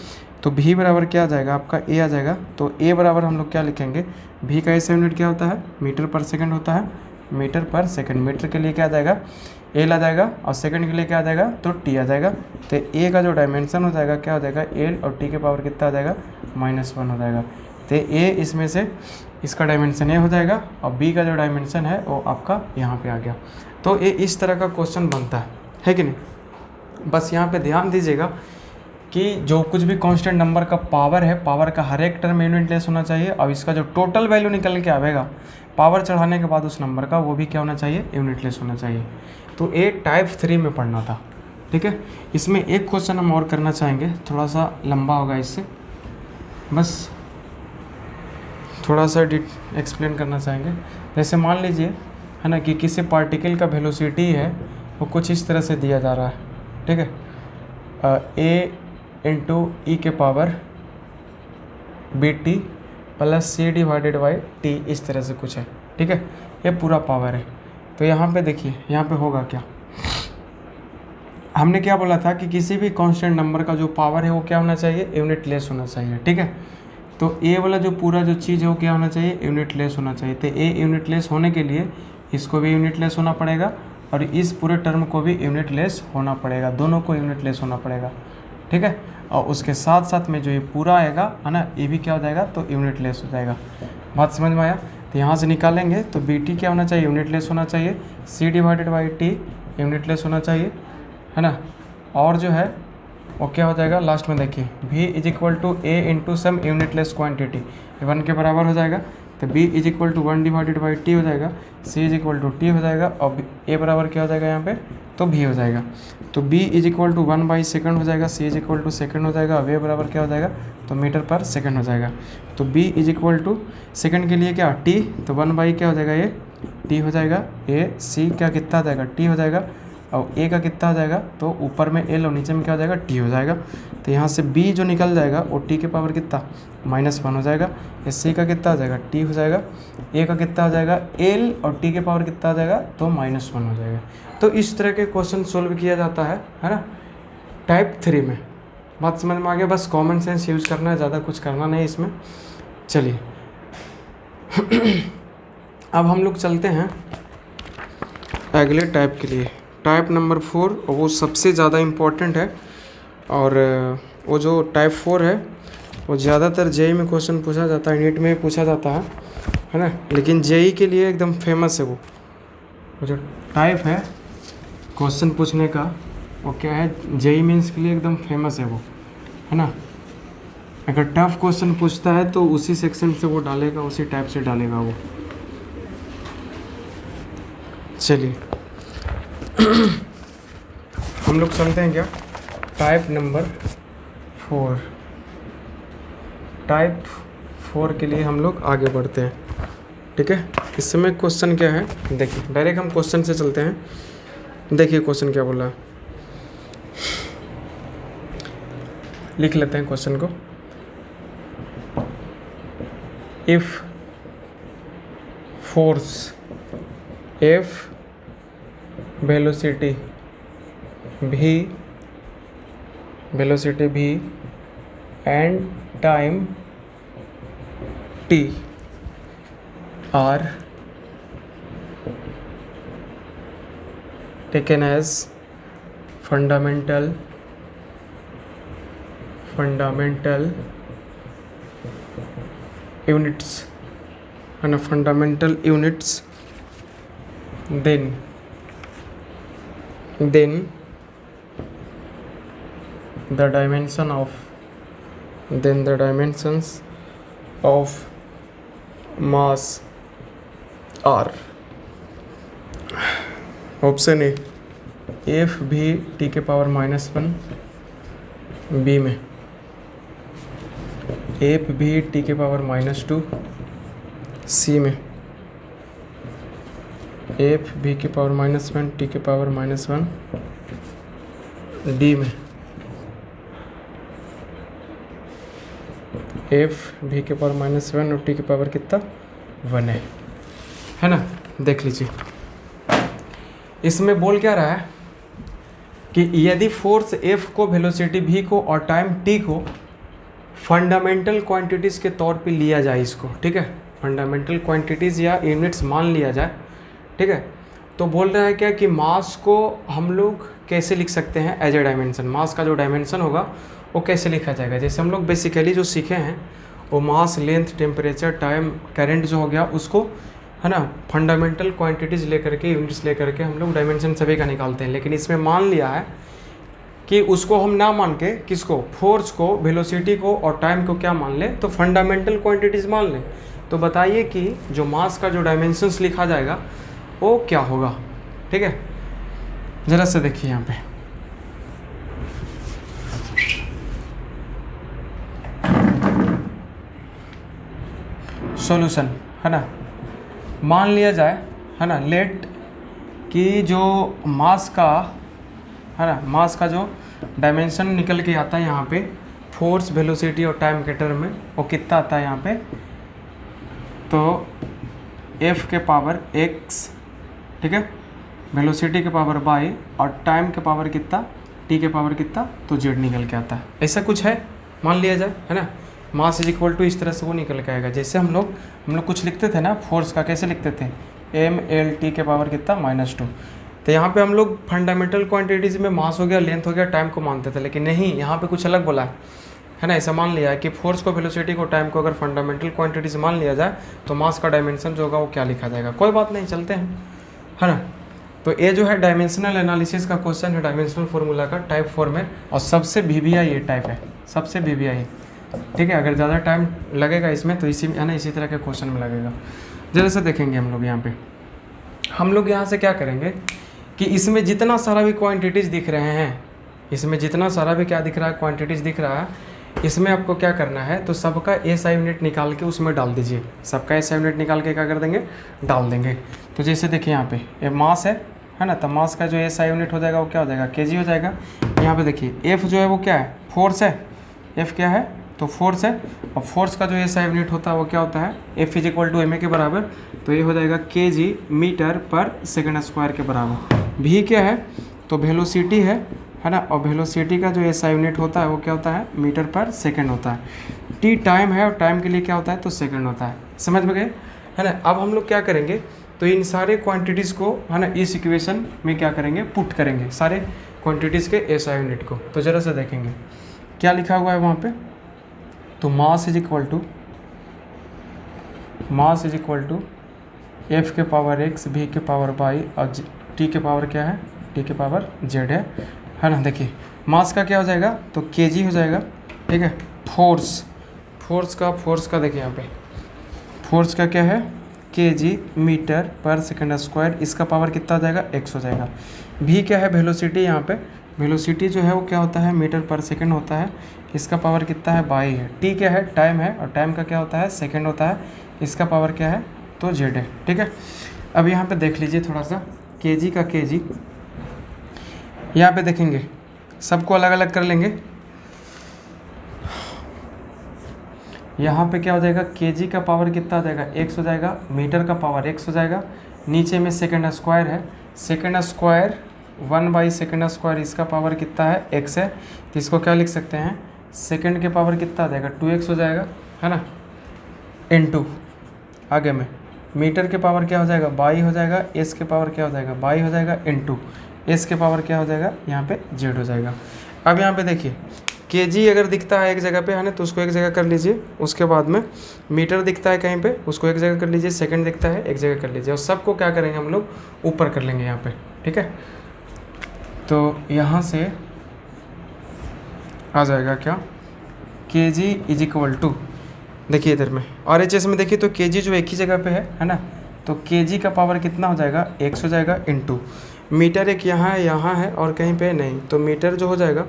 तो भी बराबर क्या आ जाएगा आपका, ए आ जाएगा। तो ए बराबर हम लोग क्या लिखेंगे, भी का ऐसा यूनिट क्या होता है, मीटर पर सेकंड होता है, मीटर पर सेकंड। मीटर के लिए क्या आ जाएगा, एल आ जाएगा, और सेकंड के लिए क्या आ जाएगा, तो टी आ जाएगा। तो ए का जो डायमेंशन हो जाएगा क्या हो जाएगा, एल, और टी के पावर कितना आ जाएगा, -1 हो जाएगा। तो ए इसमें से इसका डायमेंशन ए हो जाएगा, और बी का जो डायमेंशन है वो आपका यहाँ पे आ गया। तो ये इस तरह का क्वेश्चन बनता है कि नहीं। बस यहाँ पे ध्यान दीजिएगा कि जो कुछ भी कांस्टेंट नंबर का पावर है, पावर का हर एक टर्म यूनिट लेस होना चाहिए, और इसका जो टोटल वैल्यू निकल के आएगा पावर चढ़ाने के बाद उस नंबर का, वो भी क्या होना चाहिए, यूनिट लेस होना चाहिए। तो ये टाइप 3 में पढ़ना था, ठीक है। इसमें एक क्वेश्चन हम और करना चाहेंगे, थोड़ा सा लंबा होगा, इससे बस थोड़ा सा एक्सप्लेन करना चाहेंगे। जैसे मान लीजिए, है ना, कि किसी पार्टिकल का वेलोसिटी है वो कुछ इस तरह से दिया जा रहा है, ठीक है, ए इंटू ई के power B T plus C divided by T, इस तरह से कुछ है, ठीक है। ये पूरा पावर है। तो यहाँ पे देखिए, यहाँ पे होगा क्या, हमने क्या बोला था कि किसी भी कांस्टेंट नंबर का जो पावर है वो क्या होना चाहिए, यूनिट लेस होना चाहिए, ठीक है। तो ए वाला जो पूरा जो चीज़ है वो क्या होना चाहिए, यूनिट लेस होना चाहिए। तो ए यूनिट लेस होने के लिए इसको भी यूनिट लेस होना पड़ेगा, और इस पूरे टर्म को भी यूनिट लेस होना पड़ेगा, दोनों को यूनिट लेस होना पड़ेगा, ठीक है। और उसके साथ साथ में जो ये पूरा आएगा, है ना, ये भी क्या हो जाएगा, तो यूनिट लेस हो जाएगा। बात समझ में आया। तो यहाँ से निकालेंगे तो बी टी क्या होना चाहिए, यूनिट लेस होना चाहिए, C divided by T unitless होना चाहिए, है ना। और जो है वो क्या हो जाएगा, लास्ट में देखिए, v is equal to A into some unitless quantity, 1 के बराबर हो जाएगा। तो b is equal to 1 divided by T हो जाएगा, c is equal to T हो जाएगा, और a बराबर क्या हो जाएगा यहाँ पे, तो v हो जाएगा। तो b is equal to 1 by second हो जाएगा, c is equal to second हो जाएगा, और a बराबर क्या हो जाएगा, तो मीटर पर सेकंड हो जाएगा। तो b is equal to second के लिए क्या, t, तो 1 बाई क्या हो जाएगा, ये t हो जाएगा, a, c क्या कितना आ जाएगा, t हो जाएगा, और a का कितना आ जाएगा, तो ऊपर में l और नीचे में क्या हो जाएगा, t हो जाएगा। तो यहाँ से b जो निकल जाएगा वो t के पावर कितना, -1 हो जाएगा। c का कितना आ जाएगा, t हो जाएगा, a का कितना आ जाएगा, l, और t के पावर कितना आ जाएगा, तो -1 हो जाएगा। तो इस तरह के क्वेश्चन सोल्व किया जाता है ना, टाइप 3 में। बात समझ में आ गया। बस कॉमन सेंस यूज करना है, ज़्यादा कुछ करना नहीं इसमें। चलिए अब हम लोग चलते हैं अगले टाइप के लिए, टाइप नंबर 4, और वो सबसे ज़्यादा इम्पोर्टेंट है। और वो जो टाइप 4 है वो ज़्यादातर जेई में क्वेश्चन पूछा जाता है, नीट में पूछा जाता है ना, लेकिन जेई के लिए एकदम फेमस है वो जो टाइप है क्वेश्चन पूछने का, वो क्या है, जेई मीन्स के लिए एकदम फेमस है वो, है ना। अगर टफ क्वेश्चन पूछता है तो उसी सेक्शन से वो डालेगा, उसी टाइप से डालेगा वो। चलिए हम लोग चलते हैं क्या, टाइप नंबर 4। टाइप 4 के लिए हम लोग आगे बढ़ते हैं, ठीक है। इस समय क्वेश्चन क्या है, देखिए डायरेक्ट हम क्वेश्चन से चलते हैं। देखिए क्वेश्चन क्या बोला, लिख लेते हैं क्वेश्चन को। If force F, velocity v and time t are taken as fundamental units and fundamental units, then the dimensions of mass are option A F भी टी के पावर -1, बी में एफ भी टी के power -2, सी में F भी के power -1 T के power -1, D में एफ वी के पावर -1 और टी के पावर कितना 1 है ना। देख लीजिए इसमें बोल क्या रहा है कि यदि फोर्स एफ को, वेलोसिटी वी को और टाइम टी को फंडामेंटल क्वांटिटीज़ के तौर पे लिया जाए इसको, ठीक है, फंडामेंटल क्वांटिटीज़ या यूनिट्स मान लिया जाए, ठीक है। तो बोल रहा है क्या कि मास को हम लोग कैसे लिख सकते हैं एज ए डायमेंशन। मास का जो डायमेंशन होगा वो कैसे लिखा जाएगा, जैसे हम लोग बेसिकली जो सीखे हैं वो मास, लेंथ, टेम्परेचर, टाइम, करंट जो हो गया उसको, है ना, फंडामेंटल क्वांटिटीज़ लेकर के, यूनिट्स लेकर के हम लोग डायमेंशन सभी का निकालते हैं। लेकिन इसमें मान लिया है कि उसको हम ना मान के, किसको, फोर्स को, वेलोसिटी को और टाइम को क्या मान ले, तो फंडामेंटल क्वांटिटीज़ मान ले। तो बताइए कि जो मास का जो डायमेंशंस लिखा जाएगा वो क्या होगा, ठीक है। जरा से देखिए यहाँ पे सॉल्यूशन, है ना। मान लिया जाए, है ना, लेट कि जो मास का, है ना, मास का जो डायमेंशन निकल के आता है यहाँ पे फोर्स, वेलोसिटी और टाइम के टर्म में, वो कितना आता है यहाँ पे, तो f के पावर x, ठीक है, वेलोसिटी के पावर y और टाइम के पावर कितना, t के पावर कितना, तो z निकल के आता है। ऐसा कुछ है, मान लिया जाए, है ना। मास इज इक्वल टू इस तरह से वो निकल के आएगा। जैसे हम लोग कुछ लिखते थे ना, फोर्स का कैसे लिखते थे, mlt के पावर कितना -2। तो यहाँ पे हम लोग फंडामेंटल क्वांटिटीज़ में मास हो गया, लेंथ हो गया, टाइम को मानते थे, लेकिन नहीं, यहाँ पे कुछ अलग बोला है ना। ऐसा मान लिया है कि फोर्स को, वेलोसिटी को, टाइम को अगर फंडामेंटल क्वांटिटीज मान लिया जाए तो मास का डायमेंशन जो होगा वो क्या लिखा जाएगा। कोई बात नहीं, चलते हैं, है ना। तो ये जो है डायमेंशनल एनालिसिस का क्वेश्चन है, डायमेंशनल फार्मूला का टाइप 4 में, और सबसे VBI ये टाइप है, सबसे VBI, ठीक है। अगर ज़्यादा टाइम लगेगा इसमें तो इसी, है ना, इसी तरह के क्वेश्चन में लगेगा। जरा से देखेंगे हम लोग यहाँ पे, हम लोग यहाँ से क्या करेंगे कि इसमें जितना सारा भी क्वांटिटीज़ दिख रहे हैं, इसमें जितना सारा भी क्या दिख रहा है, क्वांटिटीज़ दिख रहा है, इसमें आपको क्या करना है, तो सबका SI यूनिट निकाल के उसमें डाल दीजिए। सबका SI यूनिट निकाल के क्या कर देंगे, डाल देंगे। तो जैसे देखिए यहाँ पे ये मास है ना, तो मास का जो SI यूनिट हो जाएगा वो क्या हो जाएगा, kg हो जाएगा। यहाँ पे देखिए F जो है वो क्या है, फोर्स है, F क्या है, तो फोर्स है, और फोर्स का जो SI यूनिट होता है वो क्या होता है, F is equal to ma के बराबर, तो ये हो जाएगा kg metre per second square के बराबर। v क्या है, तो वेलोसिटी है ना, और वेलोसिटी का जो SI यूनिट होता है वो क्या होता है, मीटर पर सेकंड होता है। t टाइम है, और टाइम के लिए क्या होता है, तो सेकंड होता है। समझ में गए, है ना। अब हम लोग क्या करेंगे, तो इन सारे क्वांटिटीज़ को, है ना, इस इक्वेशन में क्या करेंगे, पुट करेंगे सारे क्वांटिटीज़ के SI यूनिट को। तो ज़रा सा देखेंगे क्या लिखा हुआ है वहाँ पे, तो mass is equal to F के पावर x, V के पावर y और t के पावर क्या है, t के पावर z है ना। देखिए मास का क्या हो जाएगा, तो kg हो जाएगा, ठीक है। फोर्स का देखिए यहाँ पे, फोर्स का क्या है, kg metre per second square, इसका पावर कितना हो जाएगा, x हो जाएगा। v क्या है, वेलोसिटी, यहाँ पे वेलोसिटी जो है वो क्या होता है, मीटर पर सेकंड होता है, इसका पावर कितना है, y है। t क्या है, टाइम है, और टाइम का क्या होता है, सेकंड होता है, इसका पावर क्या है, तो z है, ठीक है। अब यहाँ पे देख लीजिए थोड़ा सा, kg का kg, यहाँ पे देखेंगे सबको अलग अलग कर लेंगे। यहाँ पे क्या हो जाएगा, kg का पावर कितना हो जाएगा, x हो जाएगा, मीटर का पावर x हो जाएगा, नीचे में सेकंड स्क्वायर है, सेकंड स्क्वायर 1 सेकंड स्क्वायर, इसका पावर कितना है, x है, तो इसको क्या लिख सकते हैं, सेकंड के पावर कितना आ जाएगा, 2x हो जाएगा, है ना, इनटू आगे में मीटर के पावर क्या हो जाएगा, y हो जाएगा, s के पावर क्या हो जाएगा, y हो जाएगा, इनटू s के पावर क्या हो जाएगा, यहाँ पे z हो जाएगा। अब यहाँ पे देखिए kg अगर दिखता है एक जगह पे, है ना, तो उसको एक जगह कर लीजिए, उसके बाद में मीटर दिखता है कहीं पे, उसको एक जगह कर लीजिए, सेकंड दिखता है एक जगह कर लीजिए, और सबको क्या करेंगे हम लोग, ऊपर कर लेंगे यहाँ पे, ठीक है। तो यहाँ से आ जाएगा क्या, kg इज इक्वल टू, देखिए इधर में RHS में देखिए तो kg जो एक ही जगह पे है ना, तो kg का पावर कितना हो जाएगा, x हो जाएगा, इनटू मीटर एक यहाँ है और कहीं पे नहीं, तो मीटर जो हो जाएगा,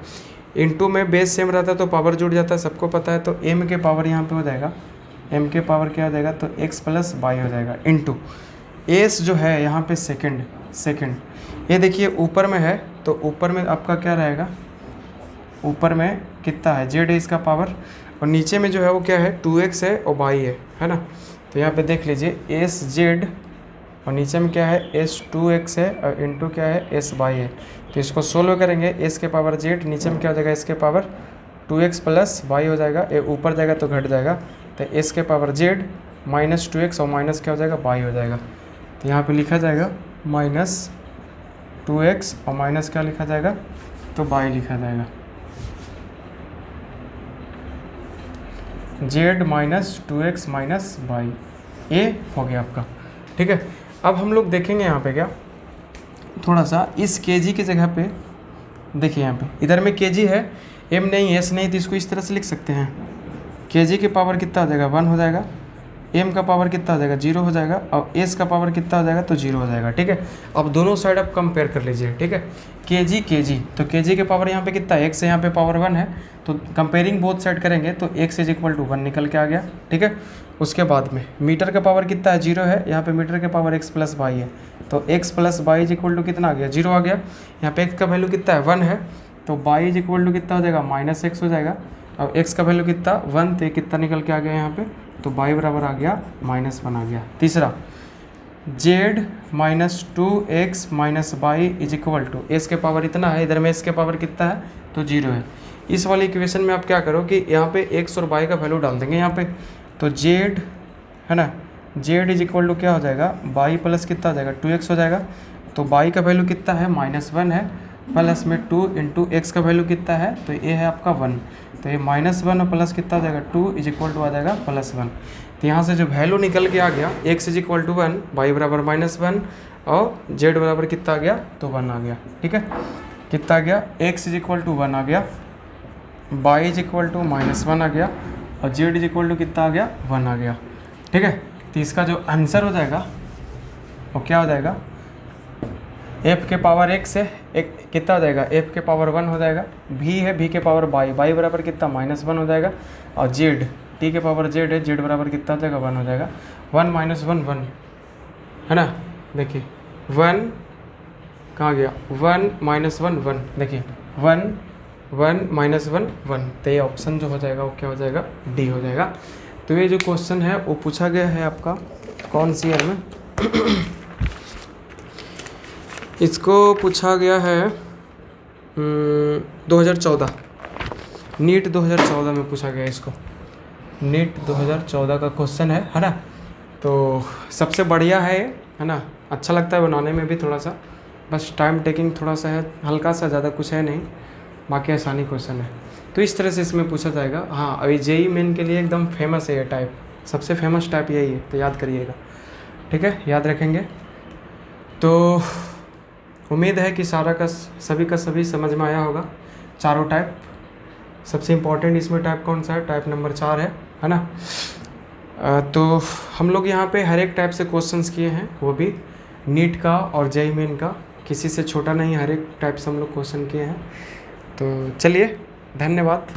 इनटू में बेस सेम रहता है तो पावर जुड़ जाता है, सबको पता है, तो m के पावर यहाँ पे हो जाएगा, m के पावर क्या हो जाएगा, तो x प्लस y हो जाएगा, इनटू s जो है यहाँ पे सेकंड, ये देखिए ऊपर में है, तो ऊपर में आपका क्या रहेगा, ऊपर में कितना है, z है इसका पावर, और नीचे में जो है वो क्या है 2x है और y है ना। तो यहाँ पे देख लीजिए एस जेड और नीचे में क्या है एस 2x है और इंटू क्या है एस वाई है। तो इसको सोल्व करेंगे, एस के पावर जेड नीचे में क्या हो जाएगा एस के पावर 2x प्लस वाई हो जाएगा, ये ऊपर जाएगा तो घट जाएगा, तो एस के पावर जेड माइनस 2x और माइनस क्या हो जाएगा वाई हो जाएगा। तो यहाँ पे लिखा जाएगा माइनस 2x और माइनस क्या लिखा जाएगा तो वाई लिखा जाएगा, Z minus 2x minus Y, ये हो गया आपका। ठीक है, अब हम लोग देखेंगे यहाँ पे क्या थोड़ा सा इस kg की जगह पे देखिए, यहाँ पे इधर में kg है, m नहीं s नहीं, तो इसको इस तरह से लिख सकते हैं kg की पावर कितना हो जाएगा 1 हो जाएगा, m का पावर कितना हो जाएगा 0 हो जाएगा और s का पावर कितना हो जाएगा तो 0 हो जाएगा। ठीक है, अब दोनों साइड आप कंपेयर कर लीजिए। ठीक है, kg तो kg के पावर यहाँ पे कितना है x है, यहाँ पे पावर 1 है, तो कंपेयरिंग बोथ साइड करेंगे तो x इज इक्वल टू 1 निकल के आ गया। ठीक है, उसके बाद में मीटर का पावर कितना है 0 है, यहाँ पे मीटर के पावर x प्लस वाई है, तो x plus Y is equal to कितना आ गया 0 आ गया। यहाँ पे x का वैल्यू कितना है 1 है, तो y इज इक्वल टू कितना हो जाएगा माइनस x हो जाएगा, और x का वैल्यू कितना 1, तो कितना निकल के आ गया यहाँ पे तो y बराबर आ गया -1 आ गया। तीसरा z minus 2x minus Y is equal to S के पावर इतना है, इधर में एस के पावर कितना है तो 0 है। इस वाली इक्वेशन में आप क्या करो कि यहाँ पे x और y का वैल्यू डाल देंगे यहाँ पे, तो z है ना, z इज इक्वल टू क्या हो जाएगा y प्लस कितना हो जाएगा 2x हो जाएगा, तो y का वैल्यू कितना है -1 है, प्लस में 2 इंटू एक्स का वैल्यू कितना है तो ये है आपका 1, तो ये -1 और प्लस कितना आ जाएगा 2 इज इक्वल टू आ जाएगा +1। तो यहाँ से जो वैल्यू निकल के आ गया x is equal to 1, y बराबर -1 और z बराबर कितना आ गया तो 1 आ गया। ठीक है, कितना आ गया x इज इक्वल टू 1 आ गया, y इज इक्वल टू -1 आ गया और z इज इक्वल टू कितना आ गया 1 आ गया। ठीक है, तो इसका जो आंसर हो जाएगा वो क्या हो जाएगा f के पावर x है, एक कितना हो जाएगा f के पावर 1 हो जाएगा, v है v के पावर y बराबर कितना -1 हो जाएगा, और z t के पावर z है z बराबर कितना हो जाएगा 1 हो जाएगा, 1 - 1 1 है ना। देखिए 1 कहाँ गया 1 - 1 1, देखिए 1 1 - 1 1, तो ये ऑप्शन जो हो जाएगा वो क्या हो जाएगा डी हो जाएगा। तो ये जो क्वेश्चन है वो पूछा गया है आपका कौन सी ईयर में इसको पूछा गया है 2014, नीट 2014 में पूछा गया इसको, नीट 2014 का क्वेश्चन है ना। तो सबसे बढ़िया है ना, अच्छा लगता है बनाने में भी थोड़ा सा, बस टाइम टेकिंग थोड़ा सा है हल्का सा, ज़्यादा कुछ है नहीं, बाकी आसानी क्वेश्चन है। तो इस तरह से इसमें पूछा जाएगा। हाँ, अभी जेई मेन के लिए एकदम फेमस है ये टाइप, सबसे फेमस टाइप यही है, तो याद करिएगा। ठीक है, याद रखेंगे। तो उम्मीद है कि सभी का सभी समझ में आया होगा चारों टाइप। सबसे इम्पोर्टेंट इसमें टाइप कौन सा है, टाइप नंबर 4 है ना। तो हम लोग यहाँ पे हर एक टाइप से क्वेश्चंस किए हैं, वो भी नीट का और जेईई मेन का, किसी से छोटा नहीं, हर एक टाइप से हम लोग क्वेश्चन किए हैं। तो चलिए, धन्यवाद।